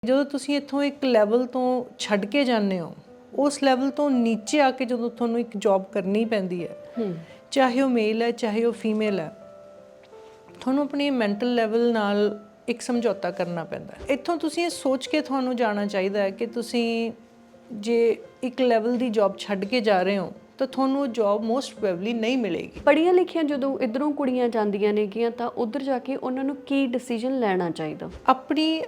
ਜਦੋਂ ਤੁਸੀਂ ਇੱਥੋਂ ਇੱਕ ਲੈਵਲ ਤੋਂ ਛੱਡ ਕੇ ਜਾਂਦੇ ਹੋ, ਉਸ ਲੈਵਲ ਤੋਂ ਨੀਚੇ ਆ ਕੇ ਜਦੋਂ ਤੁਹਾਨੂੰ ਇੱਕ ਜੌਬ ਕਰਨੀ ਪੈਂਦੀ ਹੈ, ਚਾਹੇ ਉਹ ਮੇਲ ਹੈ ਚਾਹੇ ਉਹ ਫੀਮੇਲ ਹੈ, ਤੁਹਾਨੂੰ ਆਪਣੀ ਮੈਂਟਲ ਲੈਵਲ ਨਾਲ ਇੱਕ ਸਮਝੌਤਾ ਕਰਨਾ ਪੈਂਦਾ ਹੈ। ਇੱਥੋਂ ਤੁਸੀਂ ਇਹ ਸੋਚ ਕੇ ਤੁਹਾਨੂੰ ਜਾਣਾ ਚਾਹੀਦਾ ਹੈ ਕਿ ਤੁਸੀਂ ਜੇ ਇੱਕ ਲੈਵਲ ਦੀ ਜੌਬ ਛੱਡ ਕੇ ਜਾ ਰਹੇ ਹੋ ਤਾਂ ਤੁਹਾਨੂੰ ਉਹ ਜੌਬ ਮੋਸਟ ਪ੍ਰੋਬੇਬਲੀ ਨਹੀਂ ਮਿਲੇਗੀ। ਪੜ੍ਹੀਆਂ ਲਿਖੀਆਂ ਜਦੋਂ ਇੱਧਰੋਂ ਕੁੜੀਆਂ ਜਾਂਦੀਆਂ ਨੇਗੀਆਂ ਤਾਂ ਉੱਧਰ ਜਾ ਕੇ ਉਹਨਾਂ ਨੂੰ ਕੀ ਡਿਸੀਜਨ ਲੈਣਾ ਚਾਹੀਦਾ? ਆਪਣੀ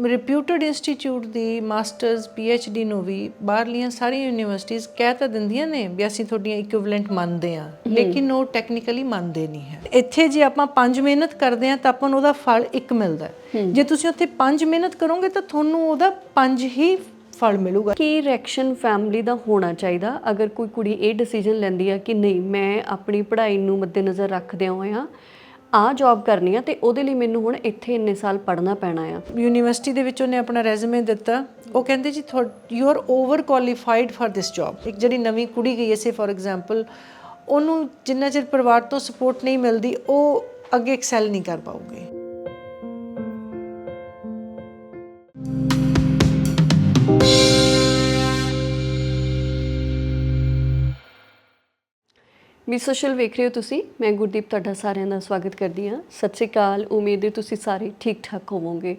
ਰਿਪਿਊਟਡ ਇੰਸਟੀਚਿਊਟ ਦੀ ਮਾਸਟਰਸ PhD ਨੂੰ ਵੀ ਬਾਹਰਲੀਆਂ ਸਾਰੀਆਂ ਯੂਨੀਵਰਸਿਟੀਜ਼ ਕਹਿ ਤਾਂ ਦਿੰਦੀਆਂ ਨੇ ਵੀ ਅਸੀਂ ਤੁਹਾਡੀਆਂ ਇਕੁਇਵਲੈਂਟ ਮੰਨਦੇ ਹਾਂ, ਲੇਕਿਨ ਉਹ ਟੈਕਨੀਕਲੀ ਮੰਨਦੇ ਨਹੀਂ ਹੈ। ਇੱਥੇ ਜੇ ਆਪਾਂ 5 ਮਿਹਨਤ ਕਰਦੇ ਹਾਂ ਤਾਂ ਆਪਾਂ ਨੂੰ ਉਹਦਾ ਫਲ 1 ਮਿਲਦਾ ਹੈ। ਜੇ ਤੁਸੀਂ ਉੱਥੇ 5 ਮਿਹਨਤ ਕਰੋਗੇ ਤਾਂ ਤੁਹਾਨੂੰ ਉਹਦਾ 5 ਹੀ ਫਲ ਮਿਲੂਗਾ। ਕੀ ਰਿਐਕਸ਼ਨ ਫੈਮਿਲੀ ਦਾ ਹੋਣਾ ਚਾਹੀਦਾ ਅਗਰ ਕੋਈ ਕੁੜੀ ਇਹ ਡਿਸੀਜਨ ਲੈਂਦੀ ਆ ਕਿ ਨਹੀਂ ਮੈਂ ਆਪਣੀ ਪੜ੍ਹਾਈ ਨੂੰ ਮੱਦੇਨਜ਼ਰ ਰੱਖਦਿਆਂ ਹੋਇਆਂ ਆ ਜੌਬ ਕਰਨੀ ਆ ਤੇ ਉਹਦੇ ਲਈ ਮੈਨੂੰ ਹੁਣ ਇੱਥੇ ਇੰਨੇ ਸਾਲ ਪੜ੍ਹਨਾ ਪੈਣਾ ਆ? ਯੂਨੀਵਰਸਿਟੀ ਦੇ ਵਿੱਚ ਉਹਨੇ ਆਪਣਾ ਰੈਜ਼ੂਮੇ ਦਿੱਤਾ, ਉਹ ਕਹਿੰਦੇ ਜੀ you are over qualified for this job. ਇੱਕ ਜਿਹੜੀ ਨਵੀਂ ਕੁੜੀ ਗਈ ਐਸੇ ਫॉर ਐਗਜ਼ਾਮਪਲ, ਉਹਨੂੰ ਜਿੰਨਾ ਚਿਰ ਪਰਿਵਾਰ ਤੋਂ ਸਪੋਰਟ ਨਹੀਂ ਮਿਲਦੀ ਉਹ ਅੱਗੇ ਐਕਸੈਲ ਨਹੀਂ ਕਰ ਪਾਊਗੀ। ਵੀ ਸੋਸ਼ਲ ਵੇਖ ਰਹੇ ਹੋ ਤੁਸੀਂ, ਮੈਂ ਗੁਰਦੀਪ ਤੁਹਾਡਾ ਸਾਰਿਆਂ ਦਾ ਸਵਾਗਤ ਕਰਦੀ ਹਾਂ। ਸਤਿ ਸ਼੍ਰੀ ਅਕਾਲ, ਉਮੀਦ ਹੈ ਤੁਸੀਂ ਸਾਰੇ ਠੀਕ ਠਾਕ ਹੋਵੋਗੇ।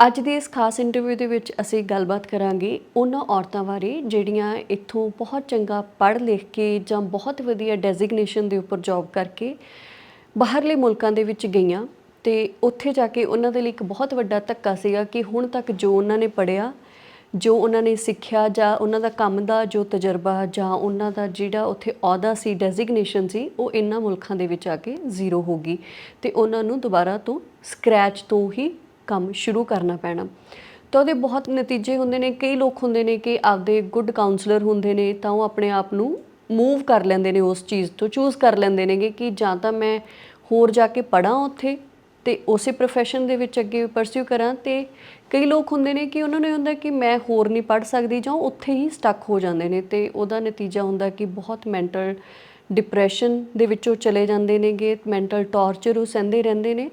ਅੱਜ ਦੀ ਇਸ ਖਾਸ ਇੰਟਰਵਿਊ ਦੇ ਵਿੱਚ ਅਸੀਂ ਗੱਲਬਾਤ ਕਰਾਂਗੇ ਉਹਨਾਂ ਔਰਤਾਂ ਬਾਰੇ ਜਿਹੜੀਆਂ ਇੱਥੋਂ ਬਹੁਤ ਚੰਗਾ ਪੜ੍ਹ ਲਿਖ ਕੇ ਜਾਂ ਬਹੁਤ ਵਧੀਆ ਡੈਜ਼ਿਗਨੇਸ਼ਨ ਦੇ ਉੱਪਰ ਜੌਬ ਕਰਕੇ ਬਾਹਰਲੇ ਮੁਲਕਾਂ ਦੇ ਵਿੱਚ ਗਈਆਂ ਤੇ ਉੱਥੇ ਜਾ ਕੇ ਉਹਨਾਂ ਦੇ ਲਈ ਇੱਕ ਬਹੁਤ ਵੱਡਾ ਧੱਕਾ ਸੀਗਾ ਕਿ ਹੁਣ ਤੱਕ ਜੋ ਉਹਨਾਂ ਨੇ ਪੜ੍ਹਿਆ, ਜੋ ਉਹਨਾਂ ਨੇ ਸਿੱਖਿਆ ਜਾਂ ਉਹਨਾਂ ਦਾ ਕੰਮ ਦਾ ਜੋ ਤਜਰਬਾ ਜਾਂ ਉਹਨਾਂ ਦਾ ਜਿਹੜਾ ਉੱਥੇ ਅਹੁਦਾ ਸੀ, ਡੈਜ਼ਿਗਨੇਸ਼ਨ ਸੀ, ਉਹ ਇਹਨਾਂ ਮੁਲਕਾਂ ਦੇ ਵਿੱਚ ਆ ਕੇ ਜ਼ੀਰੋ ਹੋ ਗਈ ਤੇ ਉਹਨਾਂ ਨੂੰ ਦੁਬਾਰਾ ਤੋਂ ਸਕ੍ਰੈਚ ਤੋਂ ਹੀ ਕੰਮ ਸ਼ੁਰੂ ਕਰਨਾ ਪੈਣਾ। ਤਾਂ ਉਹਦੇ ਬਹੁਤ ਨਤੀਜੇ ਹੁੰਦੇ ਨੇ। ਕਈ ਲੋਕ ਹੁੰਦੇ ਨੇ ਕਿ ਆਪਦੇ ਗੁੱਡ ਕਾਉਂਸਲਰ ਹੁੰਦੇ ਨੇ ਤਾਂ ਉਹ ਆਪਣੇ ਆਪ ਨੂੰ ਮੂਵ ਕਰ ਲੈਂਦੇ ਨੇ, ਉਸ ਚੀਜ਼ ਤੋਂ ਚੂਜ਼ ਕਰ ਲੈਂਦੇ ਨੇਗੇ ਕਿ ਜਾਂ ਤਾਂ ਮੈਂ ਹੋਰ ਜਾ ਕੇ ਪੜ੍ਹਾਂ ਉੱਥੇ ਤੇ ਉਸੇ ਪ੍ਰੋਫੈਸ਼ਨ ਦੇ ਵਿੱਚ ਅੱਗੇ ਪਰਸਿਊ ਕਰਾਂ, ਤੇ ਕਈ ਲੋਕ ਹੁੰਦੇ ਨੇ ਕਿ ਉਹਨਾਂ ਨੂੰ ਹੁੰਦਾ ਕਿ ਮੈਂ ਹੋਰ ਨਹੀਂ ਪੜ੍ਹ ਸਕਦੀ ਜਾਂ ਉੱਥੇ ਹੀ ਸਟਕ ਹੋ ਜਾਂਦੇ ਨੇ ਤੇ ਉਹਦਾ ਨਤੀਜਾ ਹੁੰਦਾ ਕਿ ਬਹੁਤ ਮੈਂਟਲ ਡਿਪਰੈਸ਼ਨ ਦੇ ਵਿੱਚੋਂ ਚਲੇ ਜਾਂਦੇ ਨੇਗੇ, ਮੈਂਟਲ ਟੌਰਚਰ ਉਹ ਸਹਿੰਦੇ ਰਹਿੰਦੇ ਨੇ।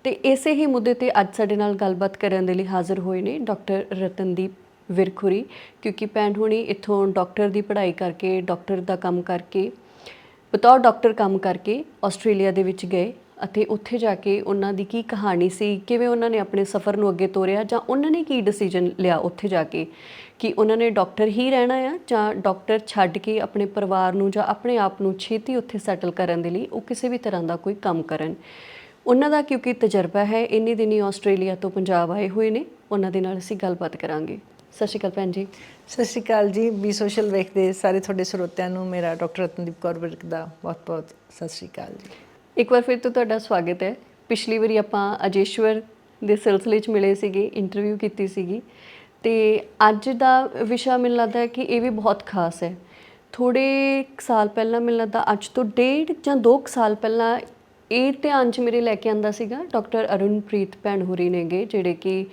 ਤੇ ਇਸੇ ਹੀ ਮੁੱਦੇ ਤੇ ਅੱਜ ਸਾਡੇ ਨਾਲ ਗੱਲਬਾਤ ਕਰਨ ਦੇ ਲਈ ਹਾਜ਼ਰ ਹੋਏ ਨੇ ਡਾਕਟਰ ਰਤਨਦੀਪ ਵਿਰਕ ਹੋਰੀ, ਕਿਉਂਕਿ ਭੈਣ ਹੋਣੀ ਇੱਥੋਂ ਡਾਕਟਰ ਦੀ ਪੜ੍ਹਾਈ ਕਰਕੇ, ਡਾਕਟਰ ਦਾ ਕੰਮ ਕਰਕੇ, ਬਤੌਰ ਡਾਕਟਰ ਕੰਮ ਕਰਕੇ ਆਸਟ੍ਰੇਲੀਆ ਦੇ ਵਿੱਚ ਗਏ ਅਤੇ ਉੱਥੇ ਜਾ ਕੇ ਉਹਨਾਂ ਦੀ ਕੀ ਕਹਾਣੀ ਸੀ, ਕਿਵੇਂ ਉਹਨਾਂ ਨੇ ਆਪਣੇ ਸਫ਼ਰ ਨੂੰ ਅੱਗੇ ਤੋਰਿਆ ਜਾਂ ਉਹਨਾਂ ਨੇ ਕੀ ਡਿਸੀਜਨ ਲਿਆ ਉੱਥੇ ਜਾ ਕੇ ਕਿ ਉਹਨਾਂ ਨੇ ਡਾਕਟਰ ਹੀ ਰਹਿਣਾ ਆ ਜਾਂ ਡਾਕਟਰ ਛੱਡ ਕੇ ਆਪਣੇ ਪਰਿਵਾਰ ਨੂੰ ਜਾਂ ਆਪਣੇ ਆਪ ਨੂੰ ਛੇਤੀ ਉੱਥੇ ਸੈਟਲ ਕਰਨ ਦੇ ਲਈ ਉਹ ਕਿਸੇ ਵੀ ਤਰ੍ਹਾਂ ਦਾ ਕੋਈ ਕੰਮ ਕਰਨ। ਉਹਨਾਂ ਦਾ ਕਿਉਂਕਿ ਤਜਰਬਾ ਹੈ, ਇੰਨੇ ਦਿਨੀ ਆਸਟ੍ਰੇਲੀਆ ਤੋਂ ਪੰਜਾਬ ਆਏ ਹੋਏ ਨੇ, ਉਹਨਾਂ ਦੇ ਨਾਲ ਅਸੀਂ ਗੱਲਬਾਤ ਕਰਾਂਗੇ। ਸਤਿ ਸ਼੍ਰੀ ਅਕਾਲ ਭੈਣ ਜੀ। ਸਤਿ ਸ਼੍ਰੀ ਅਕਾਲ ਜੀ। ਵੀ ਸੋਸ਼ਲ ਵੇਖਦੇ ਸਾਰੇ ਤੁਹਾਡੇ ਸਰੋਤਿਆਂ ਨੂੰ ਮੇਰਾ ਡਾਕਟਰ ਰਤਨਦੀਪ ਕੌਰ ਵਿਰਕ ਦਾ ਬਹੁਤ ਬਹੁਤ ਸਤਿ ਸ਼੍ਰੀ ਅਕਾਲ ਜੀ। ਇੱਕ ਵਾਰ ਫਿਰ ਤੋਂ ਤੁਹਾਡਾ ਸਵਾਗਤ ਹੈ। ਪਿਛਲੀ ਵਾਰੀ ਆਪਾਂ ਅਜੇਸ਼ਵਰ ਦੇ ਸਿਲਸਿਲੇ 'ਚ ਮਿਲੇ ਸੀਗੇ, ਇੰਟਰਵਿਊ ਕੀਤੀ ਸੀਗੀ, ਤੇ ਅੱਜ ਦਾ ਵਿਸ਼ਾ ਮੈਨੂੰ ਲੱਗਦਾ ਹੈ ਕਿ ਇਹ ਵੀ ਬਹੁਤ ਖਾਸ ਹੈ। ਥੋੜ੍ਹੇ ਸਾਲ ਪਹਿਲਾਂ, ਮੈਨੂੰ ਲੱਗਦਾ ਅੱਜ ਤੋਂ 1.5 ਜਾਂ 2 ਸਾਲ ਪਹਿਲਾਂ ਇਹ ਧਿਆਨ 'ਚ ਮੇਰੇ ਲੈ ਕੇ ਆਂਦਾ ਸੀਗਾ ਡਾਕਟਰ ਅਰੁਣਪ੍ਰੀਤ ਭੈਣ ਹੋਰੀ ਨੇਗੇ, ਜਿਹੜੇ ਕਿ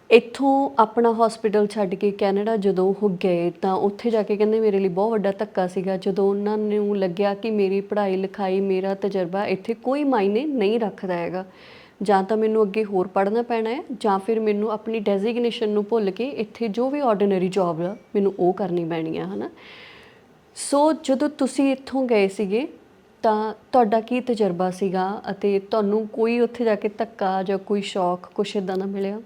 ਇੱਥੋਂ ਆਪਣਾ ਹੌਸਪੀਟਲ ਛੱਡ ਕੇ ਕੈਨੇਡਾ ਜਦੋਂ ਉਹ ਗਏ ਤਾਂ ਉੱਥੇ ਜਾ ਕੇ ਕਹਿੰਦੇ ਮੇਰੇ ਲਈ ਬਹੁਤ ਵੱਡਾ ਧੱਕਾ ਸੀਗਾ ਜਦੋਂ ਉਹਨਾਂ ਨੂੰ ਲੱਗਿਆ ਕਿ ਮੇਰੀ ਪੜ੍ਹਾਈ ਲਿਖਾਈ, ਮੇਰਾ ਤਜਰਬਾ ਇੱਥੇ ਕੋਈ ਮਾਇਨੇ ਨਹੀਂ ਰੱਖਦਾ ਹੈਗਾ, ਜਾਂ ਤਾਂ ਮੈਨੂੰ ਅੱਗੇ ਹੋਰ ਪੜ੍ਹਨਾ ਪੈਣਾ ਹੈ ਜਾਂ ਫਿਰ ਮੈਨੂੰ ਆਪਣੀ ਡੈਜ਼ਿਗਨੇਸ਼ਨ ਨੂੰ ਭੁੱਲ ਕੇ ਇੱਥੇ ਜੋ ਵੀ ਆਰਡੀਨਰੀ ਜੌਬ ਆ ਮੈਨੂੰ ਉਹ ਕਰਨੀ ਪੈਣੀ ਆ, ਹੈ ਨਾ। ਸੋ ਜਦੋਂ ਤੁਸੀਂ ਇੱਥੋਂ ਗਏ ਸੀਗੇ ਤਾਂ ਤੁਹਾਡਾ ਕੀ ਤਜਰਬਾ ਸੀਗਾ ਅਤੇ ਤੁਹਾਨੂੰ ਕੋਈ ਉੱਥੇ ਜਾ ਕੇ ਧੱਕਾ ਜਾਂ ਕੋਈ ਸ਼ੌਕ ਕੁਛ ਇੱਦਾਂ ਦਾ ਮਿਲਿਆ?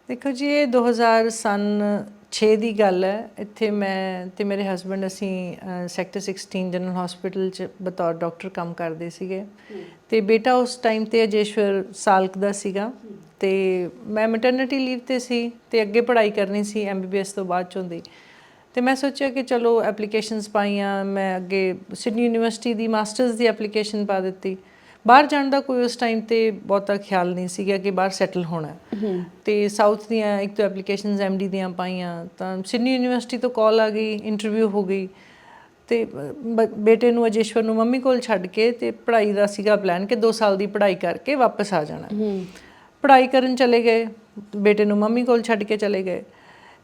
ਦੇਖੋ ਜੀ, ਇਹ 2006 ਦੀ ਗੱਲ ਹੈ। ਇੱਥੇ ਮੈਂ ਤੇ ਮੇਰੇ ਹਸਬੈਂਡ ਅਸੀਂ ਸੈਕਟਰ 16 ਜਨਰਲ ਹਸਪੀਟਲ 'ਚ ਬਤੌਰ ਡਾਕਟਰ ਕੰਮ ਕਰਦੇ ਸੀਗੇ ਤੇ ਬੇਟਾ ਉਸ ਟਾਈਮ ਤੇ ਅਜੇਸ਼ਵਰ ਸਾਲਕ ਦਾ ਸੀਗਾ ਤੇ ਮੈਂ ਮੈਟਰਨਿਟੀ ਲੀਵ ਤੇ ਸੀ ਤੇ ਅੱਗੇ ਪੜ੍ਹਾਈ ਕਰਨੀ ਸੀ MBBS ਤੋਂ ਬਾਅਦ ਚੋਂ ਦੀ। ਤੇ ਮੈਂ ਸੋਚਿਆ ਕਿ ਚਲੋ ਐਪਲੀਕੇਸ਼ਨਸ ਪਾਈਆਂ, ਮੈਂ ਅੱਗੇ ਸਿਡਨੀ ਯੂਨੀਵਰਸਿਟੀ ਦੀ ਮਾਸਟਰਸ ਦੀ ਐਪਲੀਕੇਸ਼ਨ ਪਾ ਦਿੱਤੀ। ਬਾਹਰ ਜਾਣ ਦਾ ਕੋਈ ਉਸ ਟਾਈਮ ਤੇ ਬਹੁਤਾ ਖਿਆਲ ਨਹੀਂ ਸੀਗਾ ਕਿ ਬਾਹਰ ਸੈਟਲ ਹੋਣਾ। ਤੇ ਸਾਊਥ ਦੀਆਂ ਇੱਕ ਤੋਂ ਐਪਲੀਕੇਸ਼ਨਸ MD ਦੀਆਂ ਪਾਈਆਂ ਤਾਂ ਸਿਡਨੀ ਯੂਨੀਵਰਸਿਟੀ ਤੋਂ ਕਾਲ ਆ ਗਈ, ਇੰਟਰਵਿਊ ਹੋ ਗਈ ਤੇ ਬੇਟੇ ਨੂੰ ਅਜੇਸ਼ਵਰ ਨੂੰ ਮੰਮੀ ਕੋਲ ਛੱਡ ਕੇ ਤੇ ਪੜ੍ਹਾਈ ਦਾ ਸੀਗਾ ਪਲਾਨ ਕਿ 2 ਸਾਲ ਦੀ ਪੜ੍ਹਾਈ ਕਰਕੇ ਵਾਪਸ ਆ ਜਾਣਾ। ਪੜ੍ਹਾਈ ਕਰਨ ਚਲੇ ਗਏ, ਬੇਟੇ ਨੂੰ ਮੰਮੀ ਕੋਲ ਛੱਡ ਕੇ ਚਲੇ ਗਏ।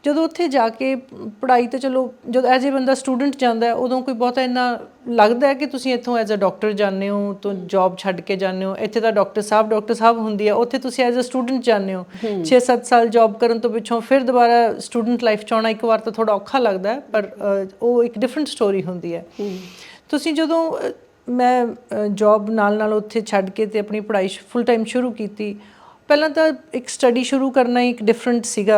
ਜਦੋਂ ਉੱਥੇ ਜਾ ਕੇ ਪੜ੍ਹਾਈ ਤਾਂ ਚਲੋ ਜਦੋਂ ਐਜ਼ ਏ ਬੰਦਾ ਸਟੂਡੈਂਟ ਜਾਂਦਾ ਉਦੋਂ ਕੋਈ ਬਹੁਤਾ ਇੰਨਾ ਲੱਗਦਾ ਕਿ ਤੁਸੀਂ ਇੱਥੋਂ ਐਜ਼ ਅ ਡਾਕਟਰ ਜਾਂਦੇ ਹੋ ਤਾਂ ਜੌਬ ਛੱਡ ਕੇ ਜਾਂਦੇ ਹੋ, ਇੱਥੇ ਤਾਂ ਡਾਕਟਰ ਸਾਹਿਬ ਹੁੰਦੀ ਹੈ, ਉੱਥੇ ਤੁਸੀਂ ਐਜ਼ ਅ ਸਟੂਡੈਂਟ ਜਾਂਦੇ ਹੋ 6-7 ਸਾਲ ਜੌਬ ਕਰਨ ਤੋਂ ਪਿੱਛੋਂ ਫਿਰ ਦੁਬਾਰਾ ਸਟੂਡੈਂਟ ਲਾਈਫ 'ਚ ਆਉਣਾ ਇੱਕ ਵਾਰ ਤਾਂ ਥੋੜ੍ਹਾ ਔਖਾ ਲੱਗਦਾ ਹੈ, ਪਰ ਉਹ ਇੱਕ ਡਿਫਰੈਂਟ ਸਟੋਰੀ ਹੁੰਦੀ ਹੈ। ਤੁਸੀਂ ਜਦੋਂ ਮੈਂ ਜੌਬ ਨਾਲ ਉੱਥੇ ਛੱਡ ਕੇ ਅਤੇ ਆਪਣੀ ਪੜ੍ਹਾਈ ਫੁੱਲ ਟਾਈਮ ਸ਼ੁਰੂ ਕੀਤੀ, ਪਹਿਲਾਂ ਤਾਂ ਇੱਕ ਸਟੱਡੀ ਸ਼ੁਰੂ ਕਰਨਾ ਇੱਕ ਡਿਫਰੈਂਟ ਸੀਗਾ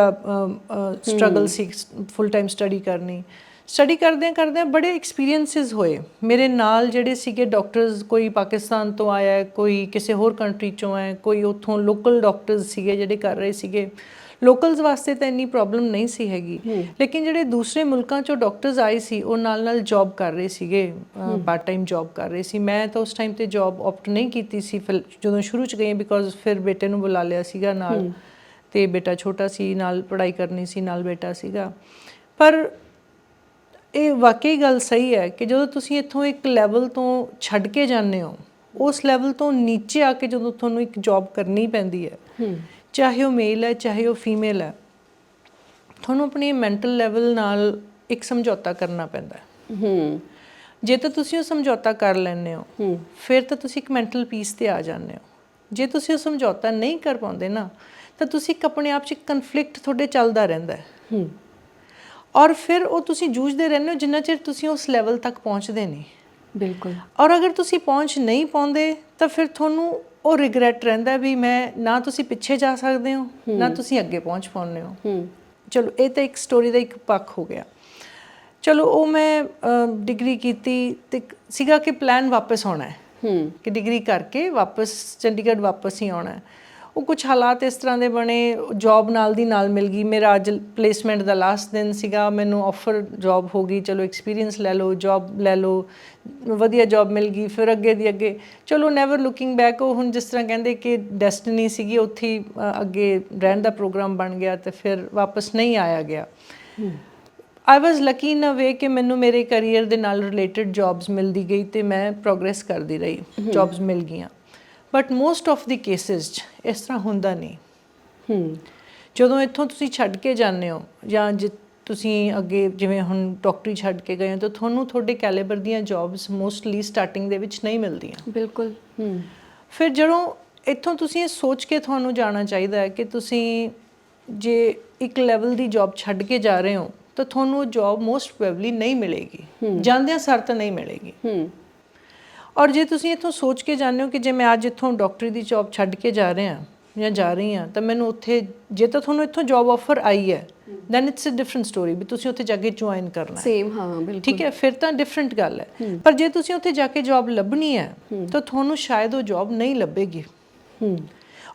ਸਟਰਗਲ ਸੀ, ਫੁੱਲ ਟਾਈਮ ਸਟੱਡੀ ਕਰਦਿਆਂ ਬੜੇ ਐਕਸਪੀਰੀਐਂਸਿਸ ਹੋਏ ਮੇਰੇ ਨਾਲ ਜਿਹੜੇ ਸੀਗੇ ਡਾਕਟਰਸ, ਕੋਈ ਪਾਕਿਸਤਾਨ ਤੋਂ ਆਇਆ, ਕੋਈ ਕਿਸੇ ਹੋਰ ਕੰਟਰੀ 'ਚੋਂ ਹੈ, ਕੋਈ ਉੱਥੋਂ ਲੋਕਲ ਡਾਕਟਰਸ ਸੀਗੇ ਜਿਹੜੇ ਕਰ ਰਹੇ ਸੀਗੇ। ਲੋਕਲਸ ਵਾਸਤੇ ਤਾਂ ਇੰਨੀ ਪ੍ਰੋਬਲਮ ਨਹੀਂ ਸੀ ਹੈਗੀ, ਲੇਕਿਨ ਜਿਹੜੇ ਦੂਸਰੇ ਮੁਲਕਾਂ 'ਚੋਂ ਡਾਕਟਰਸ ਆਏ ਸੀ ਉਹ ਨਾਲ ਜੌਬ ਕਰ ਰਹੇ ਸੀਗੇ, ਪਾਰਟ ਟਾਈਮ ਜੌਬ ਕਰ ਰਹੇ ਸੀ। ਮੈਂ ਤਾਂ ਉਸ ਟਾਈਮ 'ਤੇ ਜੌਬ ਆਪਟ ਨਹੀਂ ਕੀਤੀ ਸੀ ਫਿਰ ਜਦੋਂ ਸ਼ੁਰੂ 'ਚ ਗਈ, ਬਿਕੋਜ਼ ਫਿਰ ਬੇਟੇ ਨੂੰ ਬੁਲਾ ਲਿਆ ਸੀਗਾ ਨਾਲ, ਅਤੇ ਬੇਟਾ ਛੋਟਾ ਸੀ, ਨਾਲ ਪੜ੍ਹਾਈ ਕਰਨੀ ਸੀ, ਨਾਲ ਬੇਟਾ ਸੀਗਾ। ਪਰ ਇਹ ਵਾਕਈ ਗੱਲ ਸਹੀ ਹੈ ਕਿ ਜਦੋਂ ਤੁਸੀਂ ਇੱਥੋਂ ਇੱਕ ਲੈਵਲ ਤੋਂ ਛੱਡ ਕੇ ਜਾਂਦੇ ਹੋ, ਉਸ ਲੈਵਲ ਤੋਂ ਨੀਚੇ ਆ ਕੇ ਜਦੋਂ ਤੁਹਾਨੂੰ ਇੱਕ ਜੌਬ ਕਰਨੀ ਪੈਂਦੀ ਹੈ, ਚਾਹੇ ਉਹ ਮੇਲ ਹੈ ਚਾਹੇ ਉਹ ਫੀਮੇਲ ਹੈ, ਤੁਹਾਨੂੰ ਆਪਣੀ ਮੈਂਟਲ ਲੈਵਲ ਨਾਲ ਇੱਕ ਸਮਝੌਤਾ ਕਰਨਾ ਪੈਂਦਾ। ਜੇ ਤਾਂ ਤੁਸੀਂ ਉਹ ਸਮਝੌਤਾ ਕਰ ਲੈਂਦੇ ਹੋ ਫਿਰ ਤਾਂ ਤੁਸੀਂ ਇੱਕ ਮੈਂਟਲ ਪੀਸ 'ਤੇ ਆ ਜਾਂਦੇ ਹੋ। ਜੇ ਤੁਸੀਂ ਉਹ ਸਮਝੌਤਾ ਨਹੀਂ ਕਰ ਪਾਉਂਦੇ ਨਾ ਤਾਂ ਤੁਸੀਂ ਇੱਕ ਆਪਣੇ ਆਪ 'ਚ ਇੱਕ ਕਨਫਲਿਕਟ ਤੁਹਾਡੇ ਚੱਲਦਾ ਰਹਿੰਦਾ ਹੈ, ਔਰ ਫਿਰ ਉਹ ਤੁਸੀਂ ਜੂਝਦੇ ਰਹਿੰਦੇ ਹੋ ਜਿੰਨਾ ਚਿਰ ਤੁਸੀਂ ਉਸ ਲੈਵਲ ਤੱਕ ਪਹੁੰਚਦੇ ਨਹੀਂ। ਬਿਲਕੁਲ। ਔਰ ਅਗਰ ਤੁਸੀਂ ਪਹੁੰਚ ਨਹੀਂ ਪਾਉਂਦੇ ਤਾਂ ਫਿਰ ਤੁਹਾਨੂੰ ਉਹ ਰਿਗਰੈਟ ਰਹਿੰਦਾ ਵੀ ਮੈਂ ਨਾ ਤੁਸੀਂ ਪਿੱਛੇ ਜਾ ਸਕਦੇ ਹੋ ਨਾ ਤੁਸੀਂ ਅੱਗੇ ਪਹੁੰਚ ਪਾਉਂਦੇ ਹੋ। ਚਲੋ ਇਹ ਤਾਂ ਇੱਕ ਸਟੋਰੀ ਦਾ ਇੱਕ ਪੱਖ ਹੋ ਗਿਆ। ਚਲੋ ਉਹ ਮੈਂ ਡਿਗਰੀ ਕੀਤੀ ਅਤੇ ਸੀਗਾ ਕਿ ਪਲਾਨ ਵਾਪਸ ਆਉਣਾ ਹੈ, ਕਿ ਡਿਗਰੀ ਕਰਕੇ ਵਾਪਸ ਚੰਡੀਗੜ੍ਹ ਵਾਪਸ ਹੀ ਆਉਣਾ ਹੈ। ਉਹ ਕੁਛ ਹਾਲਾਤ ਇਸ ਤਰ੍ਹਾਂ ਦੇ ਬਣੇ, ਜੌਬ ਨਾਲ ਦੀ ਨਾਲ ਮਿਲ ਗਈ। ਮੇਰਾ ਅੱਜ ਪਲੇਸਮੈਂਟ ਦਾ ਲਾਸਟ ਦਿਨ ਸੀਗਾ, ਮੈਨੂੰ ਆਫਰ ਜੌਬ ਹੋ ਗਈ, ਚਲੋ ਐਕਸਪੀਰੀਅੰਸ ਲੈ ਲਓ, ਜੌਬ ਲੈ ਲਓ, ਵਧੀਆ ਜੌਬ ਮਿਲ ਗਈ। ਫਿਰ ਅੱਗੇ ਦੀ ਅੱਗੇ ਚਲੋ ਨੈਵਰ ਲੁਕਿੰਗ ਬੈਕ, ਉਹ ਹੁਣ ਜਿਸ ਤਰ੍ਹਾਂ ਕਹਿੰਦੇ ਕਿ ਡੈਸਟਨੀ ਸੀਗੀ, ਉੱਥੇ ਹੀ ਅੱਗੇ ਰਹਿਣ ਦਾ ਪ੍ਰੋਗਰਾਮ ਬਣ ਗਿਆ ਅਤੇ ਫਿਰ ਵਾਪਸ ਨਹੀਂ ਆਇਆ ਗਿਆ। ਆਈ ਵਾਜ਼ ਲੱਕੀ ਇਨ ਅ ਵੇ ਕਿ ਮੈਨੂੰ ਮੇਰੇ ਕਰੀਅਰ ਦੇ ਨਾਲ ਰਿਲੇਟਡ ਜੌਬਸ ਮਿਲਦੀ ਗਈ ਅਤੇ ਮੈਂ ਪ੍ਰੋਗਰੈਸ ਕਰਦੀ ਰਹੀ, ਜੌਬਸ ਮਿਲ ਗਈਆਂ। But most of the cases 'ਚ ਇਸ ਤਰ੍ਹਾਂ ਹੁੰਦਾ ਨਹੀਂ। ਜਦੋਂ ਇੱਥੋਂ ਤੁਸੀਂ ਛੱਡ ਕੇ ਜਾਂਦੇ ਹੋ ਜਾਂ ਜੇ ਤੁਸੀਂ ਅੱਗੇ ਜਿਵੇਂ ਹੁਣ ਡਾਕਟਰੀ ਛੱਡ ਕੇ ਗਏ ਹੋ ਤਾਂ ਤੁਹਾਨੂੰ ਤੁਹਾਡੇ ਕੈਲੀਬਰ ਦੀਆਂ ਜੌਬਸ ਮੋਸਟਲੀ ਸਟਾਰਟਿੰਗ ਦੇ ਵਿੱਚ ਨਹੀਂ ਮਿਲਦੀਆਂ। ਬਿਲਕੁਲ। ਫਿਰ ਜਦੋਂ ਇੱਥੋਂ ਤੁਸੀਂ ਇਹ ਸੋਚ ਕੇ ਤੁਹਾਨੂੰ ਜਾਣਾ ਚਾਹੀਦਾ ਹੈ ਕਿ ਤੁਸੀਂ ਜੇ ਇੱਕ ਲੈਵਲ ਦੀ ਜੌਬ ਛੱਡ ਕੇ ਜਾ ਰਹੇ ਹੋ ਤਾਂ ਤੁਹਾਨੂੰ ਉਹ ਜੌਬ ਮੋਸਟ ਪ੍ਰੋਬੇਬਲੀ ਨਹੀਂ ਮਿਲੇਗੀ, ਜਾਂਦਿਆਂ ਸਾਰ ਤਾਂ ਨਹੀਂ ਮਿਲੇਗੀ। ਔਰ ਜੇ ਤੁਸੀਂ ਇੱਥੋਂ ਸੋਚ ਕੇ ਜਾਂਦੇ ਹੋ ਕਿ ਜੇ ਮੈਂ ਅੱਜ ਇੱਥੋਂ ਡਾਕਟਰੀ ਦੀ ਜੌਬ ਛੱਡ ਕੇ ਜਾ ਰਿਹਾ ਜਾਂ ਜਾ ਰਹੀ ਹਾਂ ਤਾਂ ਮੈਨੂੰ ਉੱਥੇ ਜੇ ਤਾਂ ਤੁਹਾਨੂੰ ਇੱਥੋਂ ਜੌਬ ਆਫਰ ਆਈ ਹੈ then it's a different story ਵੀ ਤੁਸੀਂ ਉੱਥੇ ਜਾ ਕੇ ਜੁਆਇਨ ਕਰਨਾ ਸੇਮ। ਹਾਂ ਬਿਲਕੁਲ ਠੀਕ ਹੈ, ਫਿਰ ਤਾਂ ਡਿਫਰੈਂਟ ਗੱਲ ਹੈ। ਪਰ ਜੇ ਤੁਸੀਂ ਉੱਥੇ ਜਾ ਕੇ ਜੌਬ ਲੱਭਣੀ ਹੈ ਤਾਂ ਤੁਹਾਨੂੰ ਸ਼ਾਇਦ ਉਹ ਜੌਬ ਨਹੀਂ ਲੱਭੇਗੀ।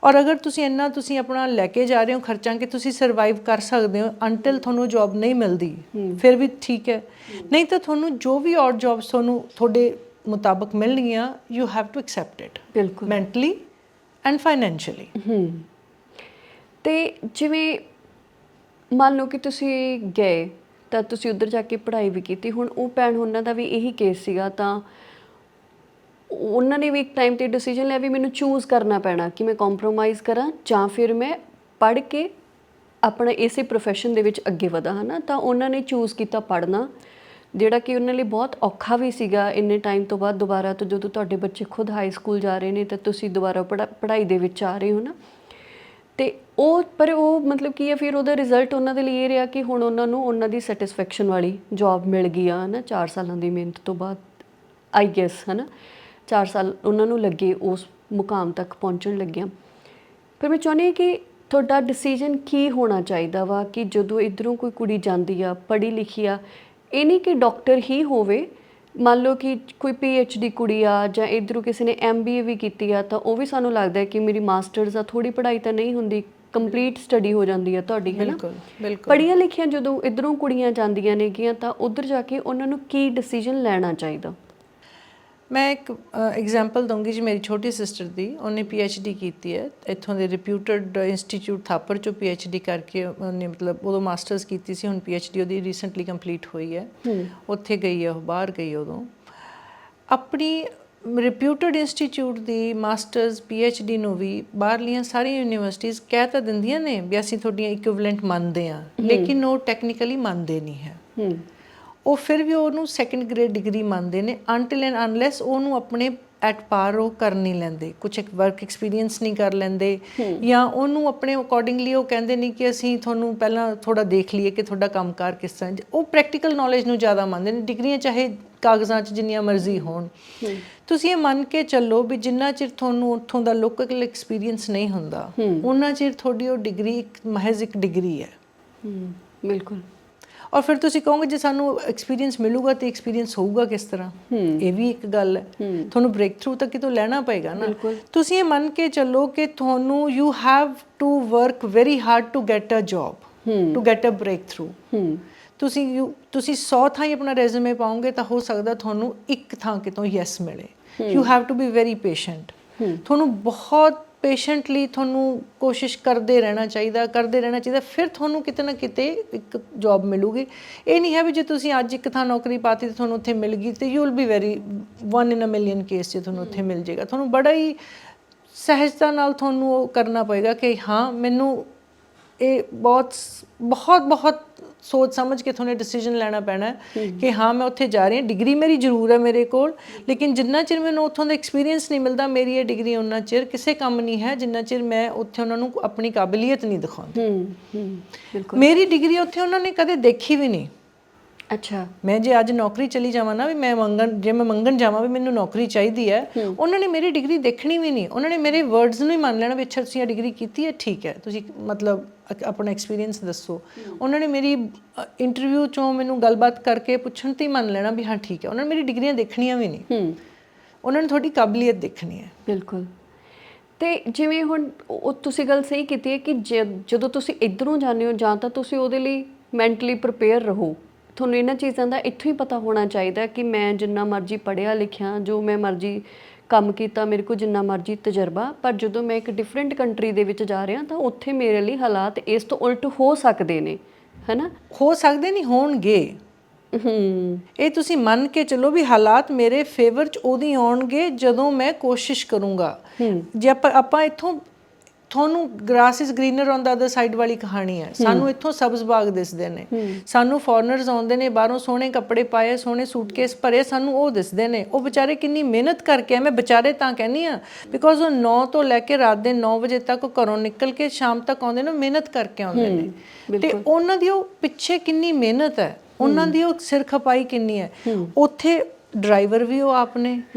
ਔਰ ਅਗਰ ਤੁਸੀਂ ਇੰਨਾ ਤੁਸੀਂ ਆਪਣਾ ਲੈ ਕੇ ਜਾ ਰਹੇ ਹੋ ਖਰਚਾ ਕਿ ਤੁਸੀਂ ਸਰਵਾਈਵ ਕਰ ਸਕਦੇ ਹੋ ਅੰਟਿਲ ਤੁਹਾਨੂੰ ਜੌਬ ਨਹੀਂ ਮਿਲਦੀ, ਫਿਰ ਵੀ ਠੀਕ ਹੈ। ਨਹੀਂ ਤਾਂ ਤੁਹਾਨੂੰ ਜੋ ਵੀ ਔਰ ਜੌਬਸ ਤੁਹਾਨੂੰ ਤੁਹਾਡੇ ਮੁਤਾਬਕ ਮਿਲਣਗੀਆਂ you have to accept it, ਬਿਲਕੁਲ, ਮੈਂਟਲੀ ਐਂਡ ਫਾਈਨੈਂਸ਼ੀਅਲੀ। ਅਤੇ ਜਿਵੇਂ ਮੰਨ ਲਓ ਕਿ ਤੁਸੀਂ ਗਏ ਤਾਂ ਤੁਸੀਂ ਉੱਧਰ ਜਾ ਕੇ ਪੜ੍ਹਾਈ ਵੀ ਕੀਤੀ, ਹੁਣ ਉਹ ਭੈਣ ਉਹਨਾਂ ਦਾ ਵੀ ਇਹੀ ਕੇਸ ਸੀਗਾ, ਤਾਂ ਉਹਨਾਂ ਨੇ ਵੀ ਇੱਕ ਟਾਈਮ 'ਤੇ ਡਿਸੀਜਨ ਲਿਆ ਵੀ ਮੈਨੂੰ ਚੂਜ਼ ਕਰਨਾ ਪੈਣਾ ਕਿ ਮੈਂ ਕੰਪਰੋਮਾਈਜ਼ ਕਰਾਂ ਜਾਂ ਫਿਰ ਮੈਂ ਪੜ੍ਹ ਕੇ ਆਪਣਾ ਇਸੇ ਪ੍ਰੋਫੈਸ਼ਨ ਦੇ ਵਿੱਚ ਅੱਗੇ ਵਧਾਂ, ਹੈ ਨਾ। ਤਾਂ ਉਹਨਾਂ ਨੇ ਚੂਜ਼ ਕੀਤਾ ਪੜ੍ਹਨਾ, ਜਿਹੜਾ ਕਿ ਉਹਨਾਂ ਲਈ ਬਹੁਤ ਔਖਾ ਵੀ ਸੀਗਾ ਇੰਨੇ ਟਾਈਮ ਤੋਂ ਬਾਅਦ ਦੁਬਾਰਾ ਤੋਂ ਜਦੋਂ ਤੁਹਾਡੇ ਬੱਚੇ ਖੁਦ ਹਾਈ ਸਕੂਲ ਜਾ ਰਹੇ ਨੇ ਤਾਂ ਤੁਸੀਂ ਦੁਬਾਰਾ ਪੜ੍ਹਾਈ ਦੇ ਵਿੱਚ ਆ ਰਹੇ ਹੋ ਨਾ। ਅਤੇ ਪਰ ਉਹ ਮਤਲਬ ਕੀ ਹੈ ਫਿਰ ਉਹਦਾ ਰਿਜ਼ਲਟ ਉਹਨਾਂ ਦੇ ਲਈ ਇਹ ਰਿਹਾ ਕਿ ਹੁਣ ਉਹਨਾਂ ਨੂੰ ਉਹਨਾਂ ਦੀ ਸੈਟਿਸਫੈਕਸ਼ਨ ਵਾਲੀ ਜੌਬ ਮਿਲ ਗਈ ਆ, ਹੈ ਨਾ। 4 ਸਾਲਾਂ ਦੀ ਮਿਹਨਤ ਤੋਂ ਬਾਅਦ ਆਈ ਗੈਸ, ਹੈ ਨਾ, 4 ਸਾਲ ਉਹਨਾਂ ਨੂੰ ਲੱਗੇ ਉਸ ਮੁਕਾਮ ਤੱਕ ਪਹੁੰਚਣ ਲੱਗਿਆ। ਫਿਰ ਮੈਂ ਚਾਹੁੰਦੀ ਹਾਂ ਕਿ ਤੁਹਾਡਾ ਡਿਸੀਜਨ ਕੀ ਹੋਣਾ ਚਾਹੀਦਾ ਵਾ ਕਿ ਜਦੋਂ ਇੱਧਰੋਂ ਕੋਈ ਕੁੜੀ ਜਾਂਦੀ ਆ ਪੜ੍ਹੀ ਲਿਖੀ ਆ, ਇਹ ਨਹੀਂ ਕਿ ਡਾਕਟਰ ਹੀ ਹੋਵੇ, ਮੰਨ ਲਓ ਕਿ ਕੋਈ PhD ਕੁੜੀ ਆ ਜਾਂ ਇੱਧਰੋਂ ਕਿਸੇ ਨੇ MBA ਵੀ ਕੀਤੀ ਆ ਤਾਂ ਉਹ ਵੀ ਸਾਨੂੰ ਲੱਗਦਾ ਕਿ ਮੇਰੀ ਮਾਸਟਰਸ ਆ, ਥੋੜ੍ਹੀ ਪੜ੍ਹਾਈ ਤਾਂ ਨਹੀਂ ਹੁੰਦੀ, ਕੰਪਲੀਟ ਸਟੱਡੀ ਹੋ ਜਾਂਦੀ ਆ ਤੁਹਾਡੀ, ਹੈ ਨਾ। ਪੜ੍ਹੀਆਂ ਲਿਖੀਆਂ ਜਦੋਂ ਇੱਧਰੋਂ ਕੁੜੀਆਂ ਜਾਂਦੀਆਂ ਨੇਗੀਆਂ ਤਾਂ ਉੱਧਰ ਜਾ ਕੇ ਉਹਨਾਂ ਨੂੰ ਕੀ ਡਿਸੀਜਨ ਲੈਣਾ ਚਾਹੀਦਾ? ਮੈਂ ਇੱਕ ਐਗਜ਼ਾਮਪਲ ਦਊਂਗੀ ਜੀ ਮੇਰੀ ਛੋਟੀ ਸਿਸਟਰ ਦੀ। ਉਹਨੇ PhD ਕੀਤੀ ਹੈ ਇੱਥੋਂ ਦੇ ਰਿਪਿਊਟਡ ਇੰਸਟੀਚਿਊਟ ਥਾਪਰ 'ਚੋਂ PhD ਕਰਕੇ ਉਹਨੇ ਮਤਲਬ ਉਦੋਂ ਮਾਸਟਰਸ ਕੀਤੀ ਸੀ, ਹੁਣ PhD ਉਹਦੀ ਰੀਸੈਂਟਲੀ ਕੰਪਲੀਟ ਹੋਈ ਹੈ। ਉੱਥੇ ਗਈ ਹੈ ਉਹ, ਬਾਹਰ ਗਈ ਉਦੋਂ। ਆਪਣੀ ਰਿਪਿਊਟਡ ਇੰਸਟੀਚਿਊਟ ਦੀ ਮਾਸਟਰਸ PhD ਨੂੰ ਵੀ ਬਾਹਰਲੀਆਂ ਸਾਰੀਆਂ ਯੂਨੀਵਰਸਿਟੀਜ਼ ਕਹਿ ਤਾਂ ਦਿੰਦੀਆਂ ਨੇ ਵੀ ਅਸੀਂ ਤੁਹਾਡੀਆਂ ਇਕੁਇਵਲੈਂਟ ਮੰਨਦੇ ਹਾਂ, ਲੇਕਿਨ ਉਹ ਟੈਕਨੀਕਲੀ ਮੰਨਦੇ ਨਹੀਂ ਹੈ। ਉਹ ਫਿਰ ਵੀ ਉਹਨੂੰ ਸੈਕੰਡ ਗ੍ਰੇਡ ਡਿਗਰੀ ਮੰਨਦੇ ਨੇ ਅਨਟਿਲ ਐਂਡ ਅਨਲੈਸ ਉਹਨੂੰ ਆਪਣੇ ਐਟ ਪਾਰ ਉਹ ਕਰ ਨਹੀਂ ਲੈਂਦੇ, ਕੁਛ ਇੱਕ ਵਰਕ ਐਕਸਪੀਰੀਅੰਸ ਨਹੀਂ ਕਰ ਲੈਂਦੇ, ਜਾਂ ਉਹਨੂੰ ਆਪਣੇ ਅਕੋਰਡਿੰਗਲੀ ਉਹ ਕਹਿੰਦੇ ਨਹੀਂ ਕਿ ਅਸੀਂ ਤੁਹਾਨੂੰ ਪਹਿਲਾਂ ਥੋੜਾ ਦੇਖ ਲਈਏ ਕਿ ਤੁਹਾਡਾ ਕੰਮਕਾਰ ਕਿਸ ਤਰ੍ਹਾਂ। ਉਹ ਪ੍ਰੈਕਟੀਕਲ ਨੌਲੇਜ ਨੂੰ ਜ਼ਿਆਦਾ ਮੰਨਦੇ ਨੇ, ਡਿਗਰੀਆਂ ਚਾਹੇ ਕਾਗਜ਼ਾਂ 'ਚ ਜਿੰਨੀਆਂ ਮਰਜ਼ੀ ਹੋਣ। ਤੁਸੀਂ ਇਹ ਮੰਨ ਕੇ ਚੱਲੋ ਵੀ ਜਿੰਨਾ ਚਿਰ ਤੁਹਾਨੂੰ ਉੱਥੋਂ ਦਾ ਲੋਕਲ ਐਕਸਪੀਰੀਅੰਸ ਨਹੀਂ ਹੁੰਦਾ ਉਹਨਾਂ ਚਿਰ ਤੁਹਾਡੀ ਉਹ ਡਿਗਰੀ ਮਹਿਜ਼ ਇੱਕ ਡਿਗਰੀ ਹੈ। ਬਿਲਕੁਲ। ਔਰ ਫਿਰ ਤੁਸੀਂ ਕਹੋਗੇ ਜੇ ਸਾਨੂੰ ਐਕਸਪੀਰੀਅੰਸ ਮਿਲੂਗਾ ਤੇ ਐਕਸਪੀਰੀਅੰਸ ਹੋਊਗਾ ਕਿਸ ਤਰ੍ਹਾਂ, ਇਹ ਵੀ ਇੱਕ ਗੱਲ ਹੈ। ਤੁਹਾਨੂੰ ਬ੍ਰੇਕ ਥਰੂ ਤਾਂ ਕਿਤੋਂ ਲੈਣਾ ਪਏਗਾ ਨਾ। ਤੁਸੀਂ ਇਹ ਮੰਨ ਕੇ ਚੱਲੋ ਕਿ ਤੁਹਾਨੂੰ you have to work very hard to get a job, to get a breakthrough. ਤੁਸੀਂ 100 ਥਾਂ ਹੀ ਆਪਣਾ ਰੈਜ਼ੂਮੇ ਪਾਓਗੇ ਤਾਂ ਹੋ ਸਕਦਾ ਤੁਹਾਨੂੰ ਇੱਕ ਥਾਂ ਕਿਤੋਂ ਯੈਸ ਮਿਲੇ। You have to be very patient. ਤੁਹਾਨੂੰ ਬਹੁਤ ਪੇਸ਼ੈਂਟਲੀ ਤੁਹਾਨੂੰ ਕੋਸ਼ਿਸ਼ ਕਰਦੇ ਰਹਿਣਾ ਚਾਹੀਦਾ, ਫਿਰ ਤੁਹਾਨੂੰ ਕਿਤੇ ਨਾ ਕਿਤੇ ਇੱਕ ਜੌਬ ਮਿਲੂਗੀ। ਇਹ ਨਹੀਂ ਹੈ ਵੀ ਜੇ ਤੁਸੀਂ ਅੱਜ ਇੱਕ ਥਾਂ ਨੌਕਰੀ ਪਾਤੀ ਤੇ ਤੁਹਾਨੂੰ ਉੱਥੇ ਮਿਲ ਗਈ ਤੇ you will be very 1 in a million case 'ਚ ਤੁਹਾਨੂੰ ਉੱਥੇ ਮਿਲ ਜਾਏਗਾ। ਤੁਹਾਨੂੰ ਬੜਾ ਹੀ ਸਹਿਜਤਾ ਨਾਲ ਤੁਹਾਨੂੰ ਉਹ ਕਰਨਾ ਪਏਗਾ ਕਿ ਹਾਂ ਮੈਨੂੰ ਇਹ ਬਹੁਤ ਸੋਚ ਸਮਝ ਕੇ ਤੁਹਾਨੂੰ ਡਿਸੀਜਨ ਲੈਣਾ ਪੈਣਾ ਕਿ ਹਾਂ ਮੈਂ ਉੱਥੇ ਜਾ ਰਹੀ ਹਾਂ। ਡਿਗਰੀ ਮੇਰੀ ਜ਼ਰੂਰ ਹੈ ਮੇਰੇ ਕੋਲ, ਲੇਕਿਨ ਜਿੰਨਾ ਚਿਰ ਮੈਨੂੰ ਉੱਥੋਂ ਦਾ ਐਕਸਪੀਰੀਅੰਸ ਨਹੀਂ ਮਿਲਦਾ ਮੇਰੀ ਇਹ ਡਿਗਰੀ ਉਹਨਾਂ ਚਿਰ ਕਿਸੇ ਕੰਮ ਨਹੀਂ ਹੈ ਜਿੰਨਾ ਚਿਰ ਮੈਂ ਉੱਥੇ ਉਹਨਾਂ ਨੂੰ ਆਪਣੀ ਕਾਬਲੀਅਤ ਨਹੀਂ ਦਿਖਾਉਂਦੀ। ਮੇਰੀ ਡਿਗਰੀ ਉੱਥੇ ਉਹਨਾਂ ਨੇ ਕਦੇ ਦੇਖੀ ਵੀ ਨਹੀਂ। ਅੱਛਾ, ਮੈਂ ਜੇ ਅੱਜ ਨੌਕਰੀ ਚਲੀ ਜਾਵਾਂ ਨਾ ਵੀ ਮੈਂ ਮੰਗਣ ਜਾਵਾਂ ਵੀ ਮੈਨੂੰ ਨੌਕਰੀ ਚਾਹੀਦੀ ਹੈ, ਉਹਨਾਂ ਨੇ ਮੇਰੀ ਡਿਗਰੀ ਦੇਖਣੀ ਵੀ ਨਹੀਂ। ਉਹਨਾਂ ਨੇ ਮੇਰੇ ਵਰਡਸ ਨੂੰ ਹੀ ਮੰਨ ਲੈਣਾ ਵੀ ਅੱਛਾ ਤੁਸੀਂ ਇਹ ਡਿਗਰੀ ਕੀਤੀ ਹੈ, ਠੀਕ ਹੈ, ਤੁਸੀਂ ਮਤਲਬ ਆਪਣਾ ਐਕਸਪੀਰੀਅੰਸ ਦੱਸੋ। ਉਹਨਾਂ ਨੇ ਮੇਰੀ ਇੰਟਰਵਿਊ 'ਚੋਂ ਮੈਨੂੰ ਗੱਲਬਾਤ ਕਰਕੇ ਪੁੱਛਣ 'ਤੇ ਹੀ ਮੰਨ ਲੈਣਾ ਵੀ ਹਾਂ ਠੀਕ ਹੈ। ਉਹਨਾਂ ਨੇ ਮੇਰੀ ਡਿਗਰੀਆਂ ਦੇਖਣੀਆਂ ਵੀ ਨਹੀਂ, ਉਹਨਾਂ ਨੇ ਤੁਹਾਡੀ ਕਾਬਲੀਅਤ ਦੇਖਣੀ ਹੈ। ਬਿਲਕੁਲ। ਤੇ ਜਿਵੇਂ ਹੁਣ ਉਹ ਤੁਸੀਂ ਗੱਲ ਸਹੀ ਕੀਤੀ ਹੈ ਕਿ ਜਦੋਂ ਤੁਸੀਂ ਇੱਧਰੋਂ ਜਾਂਦੇ ਹੋ ਜਾਂ ਤਾਂ ਤੁਸੀਂ ਉਹਦੇ ਲਈ ਮੈਂਟਲੀ ਪ੍ਰਿਪੇਅਰ ਰਹੋ। ਤੁਹਾਨੂੰ ਇਹਨਾਂ ਚੀਜ਼ਾਂ ਦਾ ਇੱਥੋਂ ਹੀ ਪਤਾ ਹੋਣਾ ਚਾਹੀਦਾ ਕਿ ਮੈਂ ਜਿੰਨਾ ਮਰਜ਼ੀ ਪੜ੍ਹਿਆ ਲਿਖਿਆ, ਜੋ ਮੈਂ ਮਰਜ਼ੀ ਕੰਮ ਕੀਤਾ, ਮੇਰੇ ਕੋਲ ਜਿੰਨਾ ਮਰਜ਼ੀ ਤਜਰਬਾ, ਪਰ ਜਦੋਂ ਮੈਂ ਇੱਕ ਡਿਫਰੈਂਟ ਕੰਟਰੀ ਦੇ ਵਿੱਚ ਜਾ ਰਿਹਾ ਤਾਂ ਉੱਥੇ ਮੇਰੇ ਲਈ ਹਾਲਾਤ ਇਸ ਤੋਂ ਉਲਟ ਹੋ ਸਕਦੇ ਨੇ, ਹੈ ਨਾ? ਹੋ ਸਕਦੇ ਨਹੀਂ, ਹੋਣਗੇ। ਇਹ ਤੁਸੀਂ ਮੰਨ ਕੇ ਚੱਲੋ ਵੀ ਹਾਲਾਤ ਮੇਰੇ ਫੇਵਰ 'ਚ ਉਦੋਂ ਆਉਣਗੇ ਜਦੋਂ ਮੈਂ ਕੋਸ਼ਿਸ਼ ਕਰੂੰਗਾ। ਜੇ ਆਪਾਂ ਇੱਥੋਂ ਤੁਹਾਨੂੰ grass is greener on the other side ਵਾਲੀ ਕਹਾਣੀ ਹੈ। ਸਾਨੂੰ ਇੱਥੋਂ ਸਬਜ਼ ਬਾਗ ਦਿਸਦੇ ਨੇ, ਸਾਨੂੰ ਫੋਰਨਰਸ ਆਉਂਦੇ ਨੇ ਬਾਹਰੋਂ, ਸੋਹਣੇ ਕੱਪੜੇ ਪਾਏ, ਸੋਹਣੇ ਸੂਟਕੇਸ ਭਰੇ, ਸਾਨੂੰ ਉਹ ਦਿਸਦੇ ਨੇ। ਉਹ ਵਿਚਾਰੇ ਕਿੰਨੀ ਮਿਹਨਤ ਕਰਕੇ, ਮੈਂ ਵਿਚਾਰੇ ਤਾਂ ਕਹਿੰਦੀ ਹਾਂ ਬਿਕੋਜ਼ ਉਹ 9 ਤੋਂ ਲੈ ਕੇ ਰਾਤ ਦੇ 9 ਵਜੇ ਤੱਕ ਘਰੋਂ ਨਿਕਲ ਕੇ ਸ਼ਾਮ ਤੱਕ ਆਉਂਦੇ ਨੇ, ਮਿਹਨਤ ਕਰਕੇ ਆਉਂਦੇ ਨੇ। ਤੇ ਉਹਨਾਂ ਦੀ ਉਹ ਪਿੱਛੇ ਕਿੰਨੀ ਮਿਹਨਤ ਹੈ, ਉਹਨਾਂ ਦੀ ਉਹ ਸਿਰ ਖਪਾਈ ਕਿੰਨੀ ਹੈ। ਉੱਥੇ ਡਰਾਈਵਰ ਵੀ ਉਹ ਆਪ ਨੇ,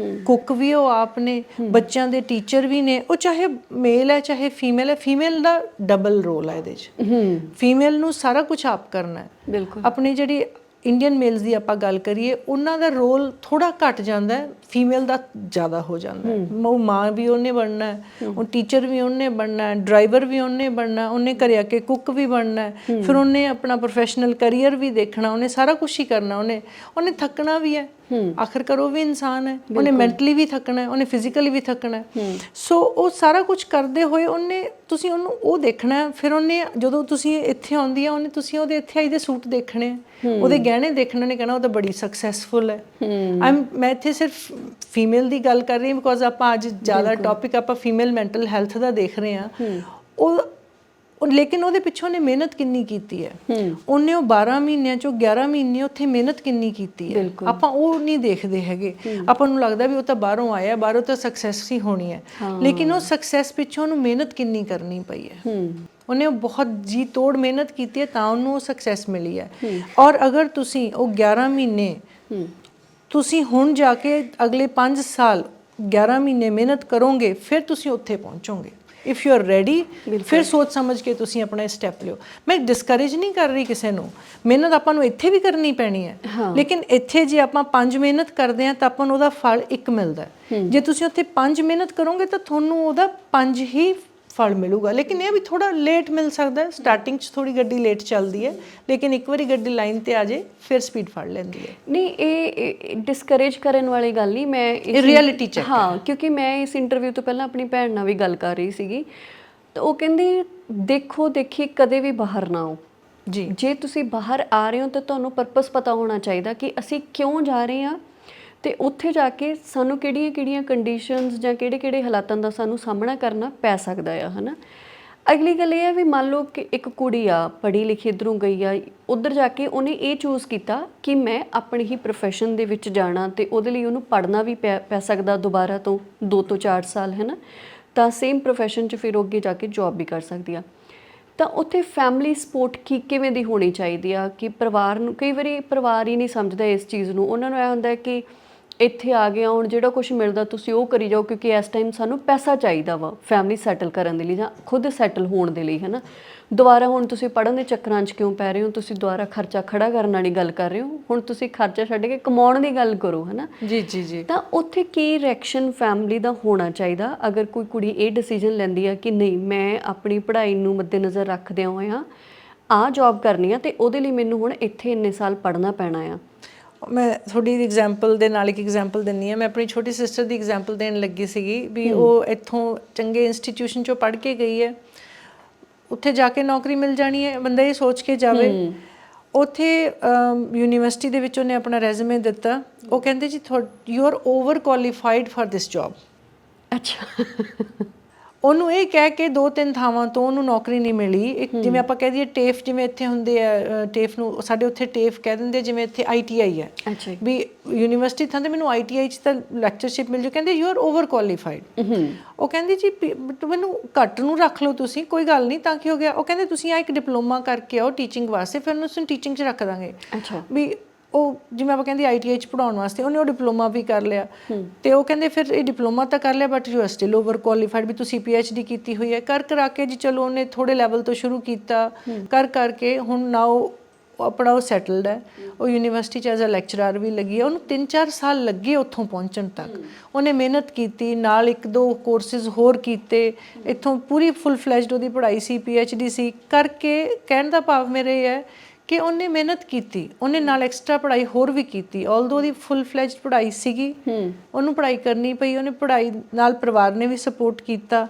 ਕੁੱਕ ਵੀ ਉਹ ਆਪ ਨੇ, ਬੱਚਿਆਂ ਦੇ ਟੀਚਰ ਵੀ ਨੇ। ਉਹ ਚਾਹੇ ਮੇਲ ਹੈ ਚਾਹੇ ਫੀਮੇਲ ਹੈ, ਫੀਮੇਲ ਦਾ ਡਬਲ ਰੋਲ ਹੈ ਇਹਦੇ 'ਚ। ਫੀਮੇਲ ਨੂੰ ਸਾਰਾ ਕੁਝ ਆਪ ਕਰਨਾ ਹੈ। ਬਿਲਕੁਲ। ਆਪਣੀ ਜਿਹੜੀ ਇੰਡੀਅਨ ਮੇਲਸ ਦੀ ਆਪਾਂ ਗੱਲ ਕਰੀਏ, ਉਹਨਾਂ ਦਾ ਰੋਲ ਥੋੜਾ ਘੱਟ ਜਾਂਦਾ ਹੈ, ਫੀਮੇਲ ਦਾ ਜ਼ਿਆਦਾ ਹੋ ਜਾਂਦਾ ਹੈ। ਉਹ ਮਾਂ ਵੀ ਉਹਨੇ ਬਣਨਾ ਹੈ, ਉਹ ਟੀਚਰ ਵੀ ਉਹਨੇ ਬਣਨਾ ਹੈ, ਡਰਾਈਵਰ ਵੀ ਉਹਨੇ ਬਣਨਾ, ਉਹਨੇ ਘਰੇ ਆ ਕੇ ਕੁੱਕ ਵੀ ਬਣਨਾ ਹੈ, ਫਿਰ ਉਹਨੇ ਆਪਣਾ ਪ੍ਰੋਫੈਸ਼ਨਲ ਕਰੀਅਰ ਵੀ ਦੇਖਣਾ, ਉਹਨੇ ਸਾਰਾ ਕੁਝ ਹੀ ਕਰਨਾ। ਉਹਨੇ ਥੱਕਣਾ ਵੀ ਹੈ, ਆਖਿਰਕਾਰ ਉਹ ਵੀ ਇਨਸਾਨ ਹੈ। ਉਹਨੇ ਮੈਂਟਲੀ ਵੀ ਥੱਕਣਾ ਹੈ, ਉਹਨੇ ਫਿਜ਼ੀਕਲੀ ਵੀ ਥੱਕਣਾ ਹੈ। ਸੋ ਉਹ ਸਾਰਾ ਕੁਝ ਕਰਦੇ ਹੋਏ ਤੁਸੀਂ ਉਹਨੂੰ ਉਹ ਦੇਖਣਾ। ਫਿਰ ਉਹਨੇ ਜਦੋਂ ਤੁਸੀਂ ਇੱਥੇ ਆਉਂਦੀ ਆ, ਤੁਸੀਂ ਉਹਦੇ ਇੱਥੇ ਆਈ ਦੇ ਸੂਟ ਦੇਖਣੇ, ਉਹਦੇ ਗਹਿਣੇ ਦੇਖਣੇ ਨੇ, ਕਹਿਣਾ ਉਹ ਤਾਂ ਬੜੀ ਸਕਸੈਸਫੁਲ ਹੈ। ਮੈਂ ਇੱਥੇ ਸਿਰਫ ਫੀਮੇਲ ਦੀ ਗੱਲ ਕਰ ਰਹੀ ਹਾਂ ਬਿਕੋਜ਼ ਆਪਾਂ ਅੱਜ ਜ਼ਿਆਦਾ ਟੌਪਿਕ ਆਪਾਂ ਫੀਮੇਲ ਮੈਂਟਲ ਹੈਲਥ ਦਾ ਦੇਖ ਰਹੇ ਹਾਂ। ਲੇਕਿਨ ਉਹਦੇ ਪਿੱਛੇ ਉਹਨੇ ਮਿਹਨਤ ਕਿੰਨੀ ਕੀਤੀ ਹੈ। ਉਹਨੇ ਉਹ 12 ਮਹੀਨਿਆਂ 'ਚੋਂ 11 ਮਹੀਨੇ ਉੱਥੇ ਮਿਹਨਤ ਕਿੰਨੀ ਕੀਤੀ ਹੈ। ਆਪਾਂ ਉਹ ਨਹੀਂ ਦੇਖਦੇ ਹੈਗੇ। ਆਪਾਂ ਨੂੰ ਲੱਗਦਾ ਵੀ ਉਹ ਤਾਂ ਬਾਹਰੋਂ ਆਇਆ, ਬਾਹਰੋਂ ਤਾਂ ਸਕਸੈਸ ਹੀ ਹੋਣੀ ਹੈ, ਲੇਕਿਨ ਉਹ ਸਕਸੈਸ ਪਿੱਛੋਂ ਉਹਨੂੰ ਮਿਹਨਤ ਕਿੰਨੀ ਕਰਨੀ ਪਈ ਹੈ। ਉਹਨੇ ਉਹ ਬਹੁਤ ਜੀ ਤੋੜ ਮਿਹਨਤ ਕੀਤੀ ਹੈ ਤਾਂ ਉਹਨੂੰ ਉਹ ਸਕਸੈਸ ਮਿਲੀ ਹੈ। ਔਰ ਅਗਰ ਤੁਸੀਂ ਉਹ 11 ਮਹੀਨੇ ਤੁਸੀਂ ਹੁਣ ਜਾ ਕੇ ਅਗਲੇ 5 ਸਾਲ 11 ਮਹੀਨੇ ਮਿਹਨਤ ਕਰੋਗੇ, ਫਿਰ ਤੁਸੀਂ ਉੱਥੇ ਪਹੁੰਚੋਗੇ। ਇਫ ਯੂ ਆਰ ਰੈਡੀ, ਫਿਰ ਸੋਚ ਸਮਝ ਕੇ ਤੁਸੀਂ ਆਪਣਾ ਸਟੈਪ ਲਿਓ। ਮੈਂ ਡਿਸਕਰੇਜ ਨਹੀਂ ਕਰ ਰਹੀ ਕਿਸੇ ਨੂੰ, ਮਿਹਨਤ ਆਪਾਂ ਨੂੰ ਇੱਥੇ ਵੀ ਕਰਨੀ ਪੈਣੀ ਹੈ, ਲੇਕਿਨ ਇੱਥੇ ਜੇ ਆਪਾਂ 5 ਮਿਹਨਤ ਕਰਦੇ ਹਾਂ ਤਾਂ ਆਪਾਂ ਨੂੰ ਉਹਦਾ ਫਲ 1 ਮਿਲਦਾ। ਜੇ ਤੁਸੀਂ ਉੱਥੇ 5 ਮਿਹਨਤ ਕਰੋਗੇ ਤਾਂ ਤੁਹਾਨੂੰ ਉਹਦਾ 5 ਹੀ ਫਲ ਮਿਲੂਗਾ। ਲੇਕਿਨ ਇਹ ਵੀ ਥੋੜਾ ਲੇਟ ਮਿਲ ਸਕਦਾ ਹੈ, ਸਟਾਰਟਿੰਗ 'ਚ ਥੋੜੀ ਗੱਡੀ ਲੇਟ ਚੱਲਦੀ ਹੈ, ਲੇਕਿਨ ਇੱਕ ਵਾਰੀ ਗੱਡੀ ਲਾਈਨ ਤੇ ਆ ਜੇ ਫਿਰ ਸਪੀਡ ਫੜ ਲੈਂਦੀ ਹੈ। ਨਹੀਂ, ਇਹ ਡਿਸਕਰੇਜ ਕਰਨ ਵਾਲੀ ਗੱਲ ਨਹੀਂ, ਮੈਂ ਇਹ ਰਿਐਲਿਟੀ ਚੈੱਕ। ਹਾਂ, ਕਿਉਂਕਿ ਮੈਂ ਇਸ ਇੰਟਰਵਿਊ ਤੋਂ ਪਹਿਲਾਂ ਆਪਣੀ ਭੈਣ ਨਾਲ ਵੀ ਗੱਲ ਕਰ ਰਹੀ ਸੀਗੀ, ਤਾਂ ਉਹ ਕਹਿੰਦੀ ਦੇਖੀ ਕਦੇ ਵੀ ਬਾਹਰ ਨਾ ਆਓ ਜੀ। ਜੇ ਤੁਸੀਂ ਬਾਹਰ ਆ ਰਹੇ ਹੋ ਤਾਂ ਤੁਹਾਨੂੰ ਪਰਪਸ ਪਤਾ ਹੋਣਾ ਚਾਹੀਦਾ ਕਿ ਅਸੀਂ ਕਿਉਂ ਜਾ ਰਹੇ ਹਾਂ, ਤੇ ਉੱਥੇ ਜਾ ਕੇ ਸਾਨੂੰ ਕਿਹੜੀਆਂ-ਕਿਹੜੀਆਂ ਕੰਡੀਸ਼ਨਸ ਜਾਂ ਕਿਹੜੇ-ਕਿਹੜੇ ਹਾਲਾਤਾਂ ਦਾ ਸਾਨੂੰ ਸਾਹਮਣਾ ਕਰਨਾ ਪੈ ਸਕਦਾ ਆ, ਹਨਾ। ਅਗਲੀ ਗੱਲ ਇਹ ਹੈ ਵੀ ਮੰਨ ਲਓ ਕਿ ਇੱਕ ਕੁੜੀ ਆ, ਪੜ੍ਹੀ ਲਿਖੀ ਇੱਧਰੋਂ ਗਈ ਆ, ਉੱਧਰ ਜਾ ਕੇ ਉਹਨੇ ਇਹ ਚੂਜ਼ ਕੀਤਾ ਕਿ ਮੈਂ ਆਪਣੇ ਹੀ ਪ੍ਰੋਫੈਸ਼ਨ ਦੇ ਵਿੱਚ ਜਾਣਾ, ਤੇ ਉਹਦੇ ਲਈ ਉਹਨੂੰ ਪੜ੍ਹਨਾ ਵੀ ਪੈ ਸਕਦਾ ਦੁਬਾਰਾ ਤੋਂ 2 ਤੋਂ 4 ਸਾਲ, ਹੈ ਨਾ। ਤਾਂ ਸੇਮ ਪ੍ਰੋਫੈਸ਼ਨ 'ਚ ਫਿਰ ਉਹ ਅੱਗੇ ਜਾ ਕੇ ਜੌਬ ਵੀ ਕਰ ਸਕਦੀ ਆ। ਤਾਂ ਉੱਥੇ ਫੈਮਿਲੀ ਸਪੋਰਟ ਕਿਵੇਂ ਦੀ ਹੋਣੀ ਚਾਹੀਦੀ ਆ ਕਿ ਪਰਿਵਾਰ ਨੂੰ, ਕਈ ਵਾਰੀ ਪਰਿਵਾਰ ਹੀ ਨਹੀਂ ਸਮਝਦਾ ਇਸ ਚੀਜ਼ ਨੂੰ, ਉਹਨਾਂ ਨੂੰ ਇਹ ਹੁੰਦਾ ਕਿ ਇੱਥੇ ਆ ਗਿਆ, ਹੁਣ ਜਿਹੜਾ ਕੁਝ ਮਿਲਦਾ ਤੁਸੀਂ ਉਹ ਕਰੀ ਜਾਓ, ਕਿਉਂਕਿ ਇਸ ਟਾਈਮ ਸਾਨੂੰ ਪੈਸਾ ਚਾਹੀਦਾ ਵਾ ਫੈਮਿਲੀ ਸੈਟਲ ਕਰਨ ਦੇ ਲਈ ਜਾਂ ਖੁਦ ਸੈਟਲ ਹੋਣ ਦੇ ਲਈ, ਹੈ ਨਾ। ਦੁਬਾਰਾ ਹੁਣ ਤੁਸੀਂ ਪੜ੍ਹਨ ਦੇ ਚੱਕਰਾਂ 'ਚ ਕਿਉਂ ਪੈ ਰਹੇ ਹੋ, ਤੁਸੀਂ ਦੁਬਾਰਾ ਖਰਚਾ ਖੜਾ ਕਰਨ ਵਾਲੀ ਗੱਲ ਕਰ ਰਹੇ ਹੋ, ਹੁਣ ਤੁਸੀਂ ਖਰਚਾ ਛੱਡ ਕੇ ਕਮਾਉਣ ਦੀ ਗੱਲ ਕਰੋ, ਹੈ ਨਾ। ਜੀ ਜੀ ਜੀ। ਤਾਂ ਉੱਥੇ ਕੀ ਰਿਐਕਸ਼ਨ ਫੈਮਿਲੀ ਦਾ ਹੋਣਾ ਚਾਹੀਦਾ ਅਗਰ ਕੋਈ ਕੁੜੀ ਇਹ ਡਿਸੀਜਨ ਲੈਂਦੀ ਆ ਕਿ ਨਹੀਂ, ਮੈਂ ਆਪਣੀ ਪੜ੍ਹਾਈ ਨੂੰ ਮੱਦੇਨਜ਼ਰ ਰੱਖਦਿਆਂ ਹੋਇਆਂ ਆਹ ਜੌਬ ਕਰਨੀ ਆ, ਤੇ ਉਹਦੇ ਲਈ ਮੈਨੂੰ ਹੁਣ ਇੱਥੇ ਇੰਨੇ ਸਾਲ ਪੜ੍ਹਨਾ ਪੈਣਾ ਆ। ਮੈਂ ਤੁਹਾਡੀ ਐਗਜ਼ਾਮਪਲ ਦੇ ਨਾਲ ਇੱਕ ਐਗਜ਼ਾਮਪਲ ਦਿੰਦੀ ਹਾਂ। ਮੈਂ ਆਪਣੀ ਛੋਟੀ ਸਿਸਟਰ ਦੀ ਐਗਜ਼ਾਮਪਲ ਦੇਣ ਲੱਗੀ ਸੀਗੀ ਵੀ ਉਹ ਇੱਥੋਂ ਚੰਗੇ ਇੰਸਟੀਟਿਊਸ਼ਨ 'ਚੋਂ ਪੜ੍ਹ ਕੇ ਗਈ ਹੈ, ਉੱਥੇ ਜਾ ਕੇ ਨੌਕਰੀ ਮਿਲ ਜਾਣੀ ਹੈ, ਬੰਦਾ ਇਹ ਸੋਚ ਕੇ ਜਾਵੇ। ਉੱਥੇ ਯੂਨੀਵਰਸਿਟੀ ਦੇ ਵਿੱਚ ਉਹਨੇ ਆਪਣਾ ਰੈਜ਼ੂਮੇ ਦਿੱਤਾ, ਉਹ ਕਹਿੰਦੇ ਜੀ you are over qualified for this job. ਅੱਛਾ। ਉਹਨੂੰ ਇਹ ਕਹਿ ਕੇ 2-3 ਥਾਵਾਂ ਤੋਂ ਉਹਨੂੰ ਨੌਕਰੀ ਨਹੀਂ ਮਿਲੀ। ਇੱਕ ਜਿਵੇਂ ਆਪਾਂ ਕਹਿ ਦਈਏ ਟੇਫ, ਜਿਵੇਂ ਇੱਥੇ ਹੁੰਦੇ ਆ ਟੇਫ ਨੂੰ ਸਾਡੇ ਉੱਥੇ ਟੇਫ ਕਹਿ ਦਿੰਦੇ, ਜਿਵੇਂ ਇੱਥੇ ITI ਹੈ ਵੀ ਯੂਨੀਵਰਸਿਟੀ ਥਾਂ ਤੇ ਮੈਨੂੰ ITI 'ਚ ਤਾਂ ਲੈਕਚਰਸ਼ਿਪ ਮਿਲ ਜੂ, ਕਹਿੰਦੇ ਯੂ ਆਰ ਓਵਰ ਕੁਆਲੀਫਾਈਡ। ਉਹ ਕਹਿੰਦੀ ਜੀ ਮੈਨੂੰ ਘੱਟ ਨੂੰ ਰੱਖ ਲਓ ਤੁਸੀਂ, ਕੋਈ ਗੱਲ ਨਹੀਂ, ਤਾਂ ਕੀ ਹੋ ਗਿਆ। ਉਹ ਕਹਿੰਦੇ ਤੁਸੀਂ ਆ ਇੱਕ ਡਿਪਲੋਮਾ ਕਰਕੇ ਆਓ ਟੀਚਿੰਗ ਵਾਸਤੇ, ਫਿਰ ਉਹਨੂੰ ਟੀਚਿੰਗ 'ਚ ਰੱਖ ਦਾਂਗੇ। ਵੀ ਉਹ ਜਿਵੇਂ ਆਪਾਂ ਕਹਿੰਦੇ ITI 'ਚ ਪੜ੍ਹਾਉਣ ਵਾਸਤੇ ਉਹਨੇ ਉਹ ਡਿਪਲੋਮਾ ਵੀ ਕਰ ਲਿਆ, ਤੇ ਉਹ ਕਹਿੰਦੇ ਫਿਰ ਇਹ ਡਿਪਲੋਮਾ ਤਾਂ ਕਰ ਲਿਆ but you are still overqualified, ਵੀ ਤੁਸੀਂ PhD ਕੀਤੀ ਹੋਈ ਹੈ। ਕਰਾ ਕੇ ਜੀ ਚਲੋ ਉਹਨੇ ਥੋੜ੍ਹੇ ਲੈਵਲ ਤੋਂ ਸ਼ੁਰੂ ਕੀਤਾ, ਕਰਕੇ ਹੁਣ ਨਾ ਉਹ ਆਪਣਾ ਉਹ ਸੈਟਲਡ ਹੈ। ਉਹ ਯੂਨੀਵਰਸਿਟੀ 'ਚ ਐਜ਼ ਅ ਲੈਕਚਰਰ ਵੀ ਲੱਗੀ ਹੈ। ਉਹਨੂੰ 3-4 ਸਾਲ ਲੱਗੇ ਉੱਥੋਂ ਪਹੁੰਚਣ ਤੱਕ। ਉਹਨੇ ਮਿਹਨਤ ਕੀਤੀ, ਨਾਲ 1-2 ਕੋਰਸਿਸ ਹੋਰ ਕੀਤੇ, ਇੱਥੋਂ ਪੂਰੀ ਫੁੱਲ ਫਲੈਜਡ ਉਹਦੀ ਪੜ੍ਹਾਈ ਸੀ, PhD ਸੀ ਕਰਕੇ। ਕਹਿਣ ਦਾ ਭਾਵ ਮੇਰਾ ਇਹ ਹੈ ਕਿ ਉਹਨੇ ਮਿਹਨਤ ਕੀਤੀ, ਉਹਨੇ ਨਾਲ ਐਕਸਟਰਾ ਪੜ੍ਹਾਈ ਹੋਰ ਵੀ ਕੀਤੀ। ਆਲਦੋ ਉਹਦੀ ਫੁੱਲ ਫਲੈਜਡ ਪੜ੍ਹਾਈ ਸੀਗੀ, ਉਹਨੂੰ ਪੜ੍ਹਾਈ ਕਰਨੀ ਪਈ, ਉਹਨੇ ਪੜ੍ਹਾਈ ਨਾਲ ਪਰਿਵਾਰ ਨੇ ਵੀ ਸਪੋਰਟ ਕੀਤਾ।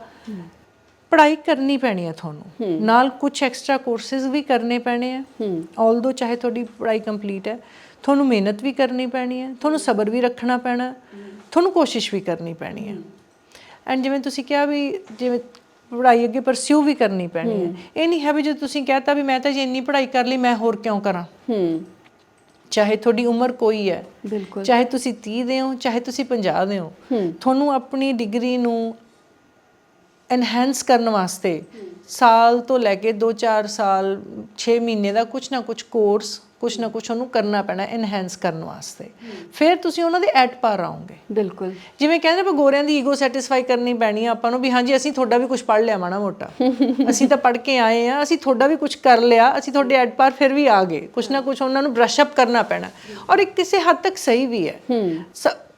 ਪੜ੍ਹਾਈ ਕਰਨੀ ਪੈਣੀ ਹੈ ਤੁਹਾਨੂੰ, ਨਾਲ ਕੁਝ ਐਕਸਟਰਾ ਕੋਰਸਿਸ ਵੀ ਕਰਨੇ ਪੈਣੇ ਆ। ਆਲਦੋ ਚਾਹੇ ਤੁਹਾਡੀ ਪੜ੍ਹਾਈ ਕੰਪਲੀਟ ਹੈ, ਤੁਹਾਨੂੰ ਮਿਹਨਤ ਵੀ ਕਰਨੀ ਪੈਣੀ ਹੈ, ਤੁਹਾਨੂੰ ਸਬਰ ਵੀ ਰੱਖਣਾ ਪੈਣਾ, ਤੁਹਾਨੂੰ ਕੋਸ਼ਿਸ਼ ਵੀ ਕਰਨੀ ਪੈਣੀ ਹੈ। ਐਂਡ ਜਿਵੇਂ ਤੁਸੀਂ ਕਿਹਾ ਵੀ ਜਿਵੇਂ ਪੜ੍ਹਾਈ ਅੱਗੇ ਪਰਸਿਊ ਵੀ ਕਰਨੀ ਪੈਣੀ ਹੈ। ਇਹ ਨਹੀਂ ਹੈ ਵੀ ਜੇ ਤੁਸੀਂ ਕਹਿਤਾ ਵੀ ਮੈਂ ਤਾਂ ਜੇ ਇੰਨੀ ਪੜ੍ਹਾਈ ਕਰ ਲਈ ਮੈਂ ਹੋਰ ਕਿਉਂ ਕਰਾਂ। ਚਾਹੇ ਤੁਹਾਡੀ ਉਮਰ ਕੋਈ ਹੈ, ਚਾਹੇ ਤੁਸੀਂ 30 ਦੇ ਹੋ, ਚਾਹੇ ਤੁਸੀਂ 50 ਦੇ ਹੋ, ਤੁਹਾਨੂੰ ਆਪਣੀ ਡਿਗਰੀ ਨੂੰ ਐਨਹੈਂਸ ਕਰਨ ਵਾਸਤੇ ਸਾਲ ਤੋਂ ਲੈ ਕੇ 2-4 ਸਾਲ 6 ਮਹੀਨੇ ਦਾ ਕੁਛ ਨਾ ਕੁਛ ਕੋਰਸ, ਕੁਛ ਨਾ ਕੁਛ ਉਹਨੂੰ ਕਰਨਾ ਪੈਣਾ ਐਨਹੈਂਸ ਕਰਨ ਵਾਸਤੇ। ਫਿਰ ਤੁਸੀਂ ਉਹਨਾਂ ਦੇ ਐਟ ਪਾਰ ਆਓਗੇ। ਬਿਲਕੁਲ। ਜਿਵੇਂ ਕਹਿੰਦੇ ਆਪਾਂ ਗੋਰਿਆਂ ਦੀ ਈਗੋ ਸੈਟੀਸਫਾਈ ਕਰਨੀ ਪੈਣੀ ਆ ਆਪਾਂ ਨੂੰ ਵੀ ਹਾਂਜੀ ਅਸੀਂ ਤੁਹਾਡਾ ਵੀ ਕੁਝ ਪੜ੍ਹ ਲਿਆ ਮਾੜਾ ਮੋਟਾ, ਅਸੀਂ ਤਾਂ ਪੜ੍ਹ ਕੇ ਆਏ ਆ, ਅਸੀਂ ਤੁਹਾਡਾ ਵੀ ਕੁਝ ਕਰ ਲਿਆ, ਅਸੀਂ ਤੁਹਾਡੇ ਐਟ ਪਾਰ ਫਿਰ ਵੀ ਆ ਗਏ। ਕੁਛ ਨਾ ਕੁਛ ਉਹਨਾਂ ਨੂੰ ਬਰਸ਼ ਅਪ ਕਰਨਾ ਪੈਣਾ। ਔਰ ਇੱਕ ਕਿਸੇ ਹੱਦ ਤੱਕ ਸਹੀ ਵੀ ਹੈ।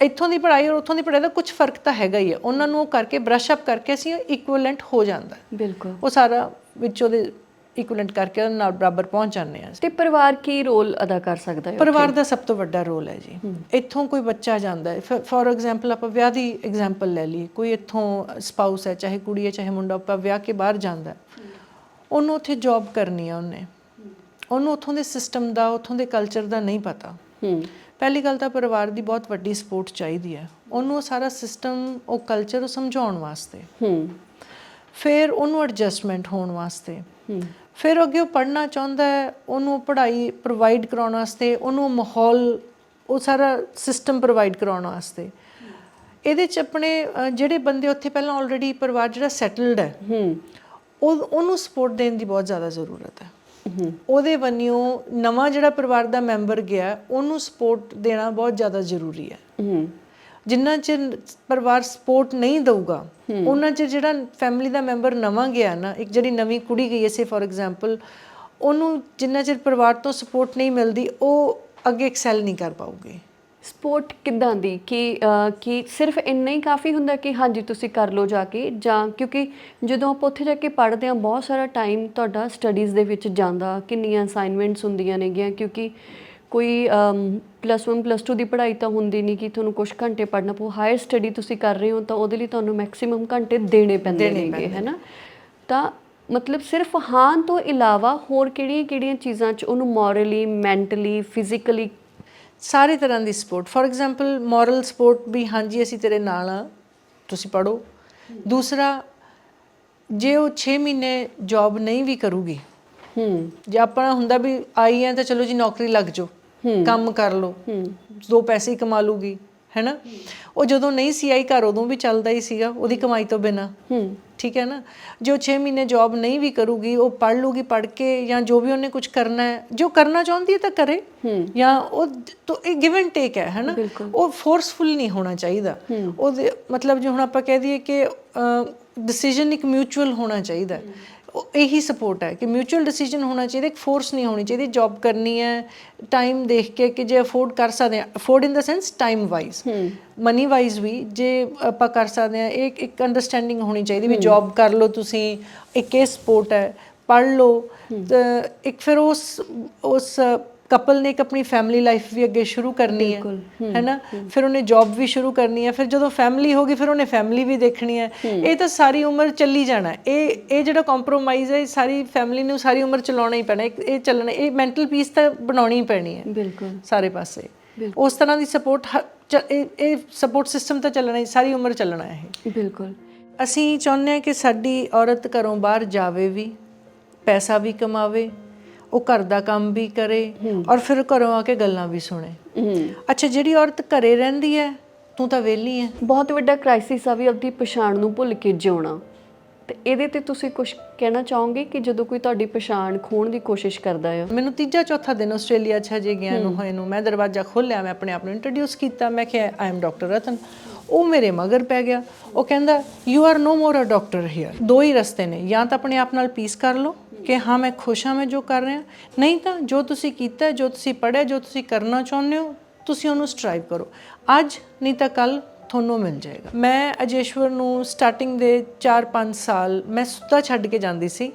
ਇੱਥੋਂ ਦੀ ਪੜ੍ਹਾਈ ਔਰ ਉੱਥੋਂ ਦੀ ਪੜ੍ਹਾਈ ਦਾ ਕੁਝ ਫਰਕ ਤਾਂ ਹੈਗਾ ਹੀ ਹੈ। ਉਹਨਾਂ ਨੂੰ ਉਹ ਕਰਕੇ ਬਰਸ਼ ਅਪ ਕਰਕੇ ਅਸੀਂ ਇਕੁਇਵਲੈਂਟ ਹੋ ਜਾਂਦਾ। ਬਿਲਕੁਲ। ਉਹ ਸਾਰਾ ਵਿੱਚ ਉਹਦੇ ਇਕੁਇਵਲੈਂਟ ਕਰਕੇ ਉਹਦੇ ਨਾਲ ਬਰਾਬਰ ਪਹੁੰਚ ਜਾਂਦੇ ਆ। ਤੇ ਪਰਿਵਾਰ ਕੀ ਰੋਲ ਅਦਾ ਕਰ ਸਕਦਾ ਹੈ? ਪਰਿਵਾਰ ਦਾ ਸਭ ਤੋਂ ਵੱਡਾ ਰੋਲ ਹੈ ਜੀ। ਇੱਥੋਂ ਕੋਈ ਬੱਚਾ ਜਾਂਦਾ ਹੈ, ਫੋਰ ਐਗਜ਼ਾਮਪਲ ਆਪਾਂ ਵਿਆਹ ਦੀ ਐਗਜ਼ਾਮਪਲ ਲੈ ਲਈਏ, ਕੋਈ ਇੱਥੋਂ ਸਪਾਊਸ ਹੈ, ਚਾਹੇ ਕੁੜੀ ਹੈ ਚਾਹੇ ਮੁੰਡਾ, ਆਪਾਂ ਵਿਆਹ ਕੇ ਬਾਹਰ ਜਾਂਦਾ, ਉਹਨੂੰ ਉੱਥੇ ਜੌਬ ਕਰਨੀ ਆ, ਉਹਨੂੰ ਉੱਥੋਂ ਦੇ ਸਿਸਟਮ ਦਾ, ਉੱਥੋਂ ਦੇ ਕਲਚਰ ਦਾ ਨਹੀਂ ਪਤਾ। ਪਹਿਲੀ ਗੱਲ ਤਾਂ ਪਰਿਵਾਰ ਦੀ ਬਹੁਤ ਵੱਡੀ ਸਪੋਰਟ ਚਾਹੀਦੀ ਹੈ ਉਹਨੂੰ, ਉਹ ਸਾਰਾ ਸਿਸਟਮ, ਉਹ ਕਲਚਰ ਉਹ ਸਮਝਾਉਣ ਵਾਸਤੇ। ਫਿਰ ਉਹਨੂੰ ਐਡਜਸਟਮੈਂਟ ਹੋਣ ਵਾਸਤੇ। ਫਿਰ ਅੱਗੇ ਉਹ ਪੜ੍ਹਨਾ ਚਾਹੁੰਦਾ ਹੈ, ਉਹਨੂੰ ਪੜ੍ਹਾਈ ਪ੍ਰੋਵਾਈਡ ਕਰਾਉਣ ਵਾਸਤੇ, ਉਹਨੂੰ ਮਾਹੌਲ, ਉਹ ਸਾਰਾ ਸਿਸਟਮ ਪ੍ਰੋਵਾਈਡ ਕਰਾਉਣ ਵਾਸਤੇ। ਇਹਦੇ 'ਚ ਆਪਣੇ ਜਿਹੜੇ ਬੰਦੇ ਉੱਥੇ ਪਹਿਲਾਂ ਆਲਰੇਡੀ ਪਰਿਵਾਰ ਜਿਹੜਾ ਸੈਟਲਡ ਹੈ, ਉਹਨੂੰ ਸਪੋਰਟ ਦੇਣ ਦੀ ਬਹੁਤ ਜ਼ਿਆਦਾ ਜ਼ਰੂਰਤ ਹੈ। ਉਹਦੇ ਬੰਨਿਓ ਨਵਾਂ ਜਿਹੜਾ ਪਰਿਵਾਰ ਦਾ ਮੈਂਬਰ ਗਿਆ, ਉਹਨੂੰ ਸਪੋਰਟ ਦੇਣਾ ਬਹੁਤ ਜ਼ਿਆਦਾ ਜ਼ਰੂਰੀ ਹੈ। ਜਿੰਨਾ ਚਿਰ ਪਰਿਵਾਰ ਸਪੋਰਟ ਨਹੀਂ ਦਊਗਾ, ਉਹਨਾਂ ਚਿਰ ਜਿਹੜਾ ਫੈਮਿਲੀ ਦਾ ਮੈਂਬਰ ਨਵਾਂ ਗਿਆ ਨਾ, ਇੱਕ ਜਿਹੜੀ ਨਵੀਂ ਕੁੜੀ ਗਈ ਹੈ ਫੋਰ ਐਗਜ਼ਾਮਪਲ, ਉਹਨੂੰ ਜਿੰਨਾ ਚਿਰ ਪਰਿਵਾਰ ਤੋਂ ਸਪੋਰਟ ਨਹੀਂ ਮਿਲਦੀ, ਉਹ ਅੱਗੇ ਐਕਸੈਲ ਨਹੀਂ ਕਰ ਪਾਊਗੀ। ਸਪੋਰਟ ਕਿੱਦਾਂ ਦੀ ਕਿ ਸਿਰਫ ਇੰਨਾ ਹੀ ਕਾਫੀ ਹੁੰਦਾ ਕਿ ਹਾਂਜੀ ਤੁਸੀਂ ਕਰ ਲਓ ਜਾ ਕੇ, ਜਾਂ ਕਿਉਂਕਿ ਜਦੋਂ ਆਪਾਂ ਉੱਥੇ ਜਾ ਕੇ ਪੜ੍ਹਦੇ ਹਾਂ ਬਹੁਤ ਸਾਰਾ ਟਾਈਮ ਤੁਹਾਡਾ ਸਟੱਡੀਜ਼ ਦੇ ਵਿੱਚ ਜਾਂਦਾ, ਕਿੰਨੀਆਂ ਅਸਾਈਨਮੈਂਟਸ ਹੁੰਦੀਆਂ ਨੇਗੀਆਂ, ਕਿਉਂਕਿ ਕੋਈ +1 +2 ਦੀ ਪੜ੍ਹਾਈ ਤਾਂ ਹੁੰਦੀ ਨਹੀਂ ਕਿ ਤੁਹਾਨੂੰ ਕੁਛ ਘੰਟੇ ਪੜ੍ਹਨਾ ਪਊ। ਹਾਇਰ ਸਟੱਡੀ ਤੁਸੀਂ ਕਰ ਰਹੇ ਹੋ ਤਾਂ ਉਹਦੇ ਲਈ ਤੁਹਾਨੂੰ ਮੈਕਸੀਮਮ ਘੰਟੇ ਦੇਣੇ ਪੈਂਦੇ ਨੇਗੇ, ਹੈ ਨਾ। ਤਾਂ ਮਤਲਬ ਸਿਰਫ ਹਾਂ ਤੋਂ ਇਲਾਵਾ ਹੋਰ ਕਿਹੜੀਆਂ ਚੀਜ਼ਾਂ 'ਚ ਉਹਨੂੰ ਮੋਰਲੀ, ਮੈਂਟਲੀ, ਫਿਜ਼ੀਕਲੀ ਸਾਰੇ ਤਰ੍ਹਾਂ ਦੀ support for example moral support ਵੀ ਹਾਂਜੀ ਅਸੀਂ ਤੇਰੇ ਨਾਲ ਆ ਤੁਸੀਂ ਪੜ੍ਹੋ। ਦੂਸਰਾ ਜੇ ਉਹ 6 ਮਹੀਨੇ ਜੌਬ ਨਹੀਂ ਵੀ ਕਰੂਗੀ ਜੇ ਆਪਣਾ ਹੁੰਦਾ ਵੀ ਆਈ ਹੈ ਤਾਂ ਚਲੋ ਜੀ ਨੌਕਰੀ ਲੱਗ ਜਾਓ ਕੰਮ ਕਰ ਲਓ 2 ਪੈਸੇ ਕਮਾ ਲੂਗੀ ਹੈ ਨਾ। ਉਹ ਜਦੋਂ ਨਹੀਂ ਸੀ ਆਈ ਘਰ ਉਦੋਂ ਵੀ ਚੱਲਦਾ ਹੀ ਸੀਗਾ ਉਹਦੀ ਕਮਾਈ ਤੋਂ ਬਿਨਾਂ ਠੀਕ ਹੈ ਨਾ। ਜੋ 6 ਮਹੀਨੇ ਜੌਬ ਨਹੀਂ ਵੀ ਕਰੂਗੀ ਉਹ ਪੜ੍ਹ ਲੂਗੀ ਪੜ੍ਹ ਕੇ ਜਾਂ ਜੋ ਵੀ ਉਹਨੇ ਕੁਝ ਕਰਨਾ ਹੈ ਜੋ ਕਰਨਾ ਚਾਹੁੰਦੀ ਹੈ ਤਾਂ ਕਰੇ ਜਾਂ ਉਹ ਤਾਂ ਇਹ ਗਿਵ ਐਂਡ ਟੇਕ ਹੈ ਨਾ। ਉਹ ਫੋਰਸਫੁਲ ਨਹੀਂ ਹੋਣਾ ਚਾਹੀਦਾ। ਉਹਦੇ ਮਤਲਬ ਜੇ ਹੁਣ ਆਪਾਂ ਕਹਿ ਦਈਏ ਕਿ ਡਿਸੀਜਨ ਇੱਕ ਮਿਊਚੁਅਲ ਹੋਣਾ ਚਾਹੀਦਾ। ਇਹੀ ਸਪੋਰਟ ਹੈ ਕਿ ਮਿਊਚੁਅਲ ਡਿਸੀਜਨ ਹੋਣਾ ਚਾਹੀਦਾ ਇੱਕ ਫੋਰਸ ਨਹੀਂ ਹੋਣੀ ਚਾਹੀਦੀ। ਜੌਬ ਕਰਨੀ ਹੈ ਟਾਈਮ ਦੇਖ ਕੇ ਕਿ ਜੇ ਅਫੋਰਡ ਕਰ ਸਕਦੇ ਹਾਂ afford in the sense time wise money wise ਵੀ ਜੇ ਆਪਾਂ ਕਰ ਸਕਦੇ ਹਾਂ ਇਹ ਇੱਕ ਅੰਡਰਸਟੈਂਡਿੰਗ ਹੋਣੀ ਚਾਹੀਦੀ ਵੀ ਜੌਬ ਕਰ ਲਓ ਤੁਸੀਂ ਇੱਕ ਇਹ ਸਪੋਰਟ ਹੈ ਪੜ੍ਹ ਲਓ। ਇੱਕ ਫਿਰ ਉਸ ਕਪਲ ਨੇ ਇੱਕ ਆਪਣੀ ਫੈਮਿਲੀ ਲਾਈਫ ਵੀ ਅੱਗੇ ਸ਼ੁਰੂ ਕਰਨੀ ਹੈ ਨਾ। ਫਿਰ ਉਹਨੇ ਜੌਬ ਵੀ ਸ਼ੁਰੂ ਕਰਨੀ ਹੈ ਫਿਰ ਜਦੋਂ ਫੈਮਿਲੀ ਹੋ ਗਈ ਫਿਰ ਉਹਨੇ ਫੈਮਿਲੀ ਵੀ ਦੇਖਣੀ ਹੈ। ਇਹ ਤਾਂ ਸਾਰੀ ਉਮਰ ਚੱਲੀ ਜਾਣਾ। ਇਹ ਜਿਹੜਾ ਕੰਪਰੋਮਾਈਜ਼ ਹੈ ਸਾਰੀ ਫੈਮਿਲੀ ਨੂੰ ਸਾਰੀ ਉਮਰ ਚਲਾਉਣਾ ਹੀ ਪੈਣਾ। ਇਹ ਚੱਲਣਾ ਇਹ ਮੈਂਟਲ ਪੀਸ ਤਾਂ ਬਣਾਉਣੀ ਹੀ ਪੈਣੀ ਹੈ ਸਾਰੇ ਪਾਸੇ। ਉਸ ਤਰ੍ਹਾਂ ਦੀ ਸਪੋਰਟ ਇਹ ਸਪੋਰਟ ਸਿਸਟਮ ਤਾਂ ਚੱਲਣਾ ਹੀ ਸਾਰੀ ਉਮਰ ਚੱਲਣਾ ਇਹ। ਬਿਲਕੁਲ ਅਸੀਂ ਚਾਹੁੰਦੇ ਹਾਂ ਕਿ ਸਾਡੀ ਔਰਤ ਘਰੋਂ ਬਾਹਰ ਜਾਵੇ ਵੀ ਪੈਸਾ ਵੀ ਕਮਾਵੇ ਉਹ ਘਰ ਦਾ ਕੰਮ ਵੀ ਕਰੇ ਔਰ ਫਿਰ ਘਰੋਂ ਆ ਕੇ ਗੱਲਾਂ ਵੀ ਸੁਣੇ। ਅੱਛਾ ਜਿਹੜੀ ਔਰਤ ਘਰੇ ਰਹਿੰਦੀ ਹੈ ਤੂੰ ਤਾਂ ਵਿਹਲੀ ਹੈ। ਬਹੁਤ ਵੱਡਾ ਕ੍ਰਾਈਸਿਸ ਆ ਵੀ ਆਪਣੀ ਪਛਾਣ ਨੂੰ ਭੁੱਲ ਕੇ ਜਿਉਣਾ। ਤੇ ਇਹਦੇ ਤੇ ਤੁਸੀਂ ਕੁਝ ਕਹਿਣਾ ਚਾਹੋਗੇ ਕਿ ਜਦੋਂ ਕੋਈ ਤੁਹਾਡੀ ਪਛਾਣ ਖੋਣ ਦੀ ਕੋਸ਼ਿਸ਼ ਕਰਦਾ ਆ। ਮੈਨੂੰ ਤੀਜਾ ਚੌਥਾ ਦਿਨ ਆਸਟ੍ਰੇਲੀਆ 'ਚ ਹਜੇ ਗਿਆ ਨੂੰ ਹੋਏ ਨੂੰ ਮੈਂ ਦਰਵਾਜ਼ਾ ਖੋਲ੍ਹਿਆ ਮੈਂ ਆਪਣੇ ਆਪ ਨੂੰ ਇੰਟਰੋਡਿਊਸ ਕੀਤਾ ਮੈਂ ਕਿਹਾ ਆਈ ਐਮ ਡਾਕਟਰ ਰਤਨ। ਉਹ ਮੇਰੇ ਮਗਰ ਪੈ ਗਿਆ। ਉਹ ਕਹਿੰਦਾ you are no more a doctor here. 2 ਹੀ ਰਸਤੇ ਨੇ ਜਾਂ ਤਾਂ ਆਪਣੇ ਆਪ ਨਾਲ ਪੀਸ ਕਰ ਲਓ ਕਿ ਹਾਂ ਮੈਂ ਖੁਸ਼ ਹਾਂ ਮੈਂ ਜੋ ਕਰ ਰਿਹਾ ਨਹੀਂ ਤਾਂ ਜੋ ਤੁਸੀਂ ਕੀਤਾ ਜੋ ਤੁਸੀਂ ਪੜ੍ਹਿਆ ਜੋ ਤੁਸੀਂ ਕਰਨਾ ਚਾਹੁੰਦੇ ਹੋ ਤੁਸੀਂ ਉਹਨੂੰ ਸਟਰਾਈਵ ਕਰੋ ਅੱਜ ਨਹੀਂ ਤਾਂ ਕੱਲ੍ਹ ਤੁਹਾਨੂੰ ਮਿਲ ਜਾਏਗਾ। ਮੈਂ ਅਜੇਸ਼ਵਰ ਨੂੰ ਸਟਾਰਟਿੰਗ ਦੇ 4-5 ਸਾਲ ਮੈਂ ਸੁੱਤਾ ਛੱਡ ਕੇ ਜਾਂਦੀ ਸੀ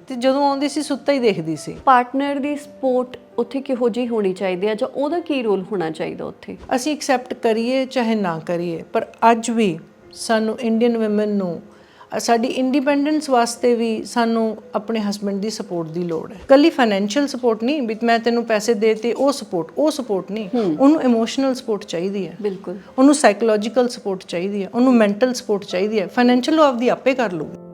ਤੇ ਜਦੋਂ ਆਉਂਦੀ ਸੀ ਸੁੱਤਾ ਹੀ ਦੇਖਦੀ ਸੀ। ਪਾਰਟਨਰ ਦੀ ਸਪੋਰਟ ਉੱਥੇ ਕਿਹੋ ਜਿਹੀ ਹੋਣੀ ਚਾਹੀਦੀ ਹੈ ਜਾਂ ਉਹਦਾ ਕੀ ਰੋਲ ਹੋਣਾ ਚਾਹੀਦਾ ਉੱਥੇ? ਅਸੀਂ ਐਕਸੈਪਟ ਕਰੀਏ ਚਾਹੇ ਨਾ ਕਰੀਏ ਪਰ ਅੱਜ ਵੀ ਸਾਨੂੰ ਇੰਡੀਅਨ ਵੂਮਨ ਨੂੰ ਸਾਡੀ ਇੰਡੀਪੈਂਡੈਂਸ ਵਾਸਤੇ ਵੀ ਸਾਨੂੰ ਆਪਣੇ ਹਸਬੈਂਡ ਦੀ ਸਪੋਰਟ ਦੀ ਲੋੜ ਹੈ। ਇਕੱਲੀ ਫਾਈਨੈਂਸ਼ੀਅਲ ਸਪੋਰਟ ਨਹੀਂ ਵੀ ਮੈਂ ਤੈਨੂੰ ਪੈਸੇ ਦੇ ਤੇ ਉਹ ਸਪੋਰਟ ਨਹੀਂ ਉਹਨੂੰ ਇਮੋਸ਼ਨਲ ਸਪੋਰਟ ਚਾਹੀਦੀ ਹੈ। ਬਿਲਕੁਲ ਉਹਨੂੰ ਉਹਨੂੰ ਸਾਈਕੋਲੋਜੀਕਲ ਸਪੋਰਟ ਚਾਹੀਦੀ ਹੈ ਉਹਨੂੰ ਮੈਂਟਲ ਸਪੋਰਟ ਚਾਹੀਦੀ ਹੈ। ਫਾਈਨੈਂਸ਼ੀਅਲ ਉਹ ਆਪਦੀ ਆਪੇ ਕਰ ਲੂਗੀ।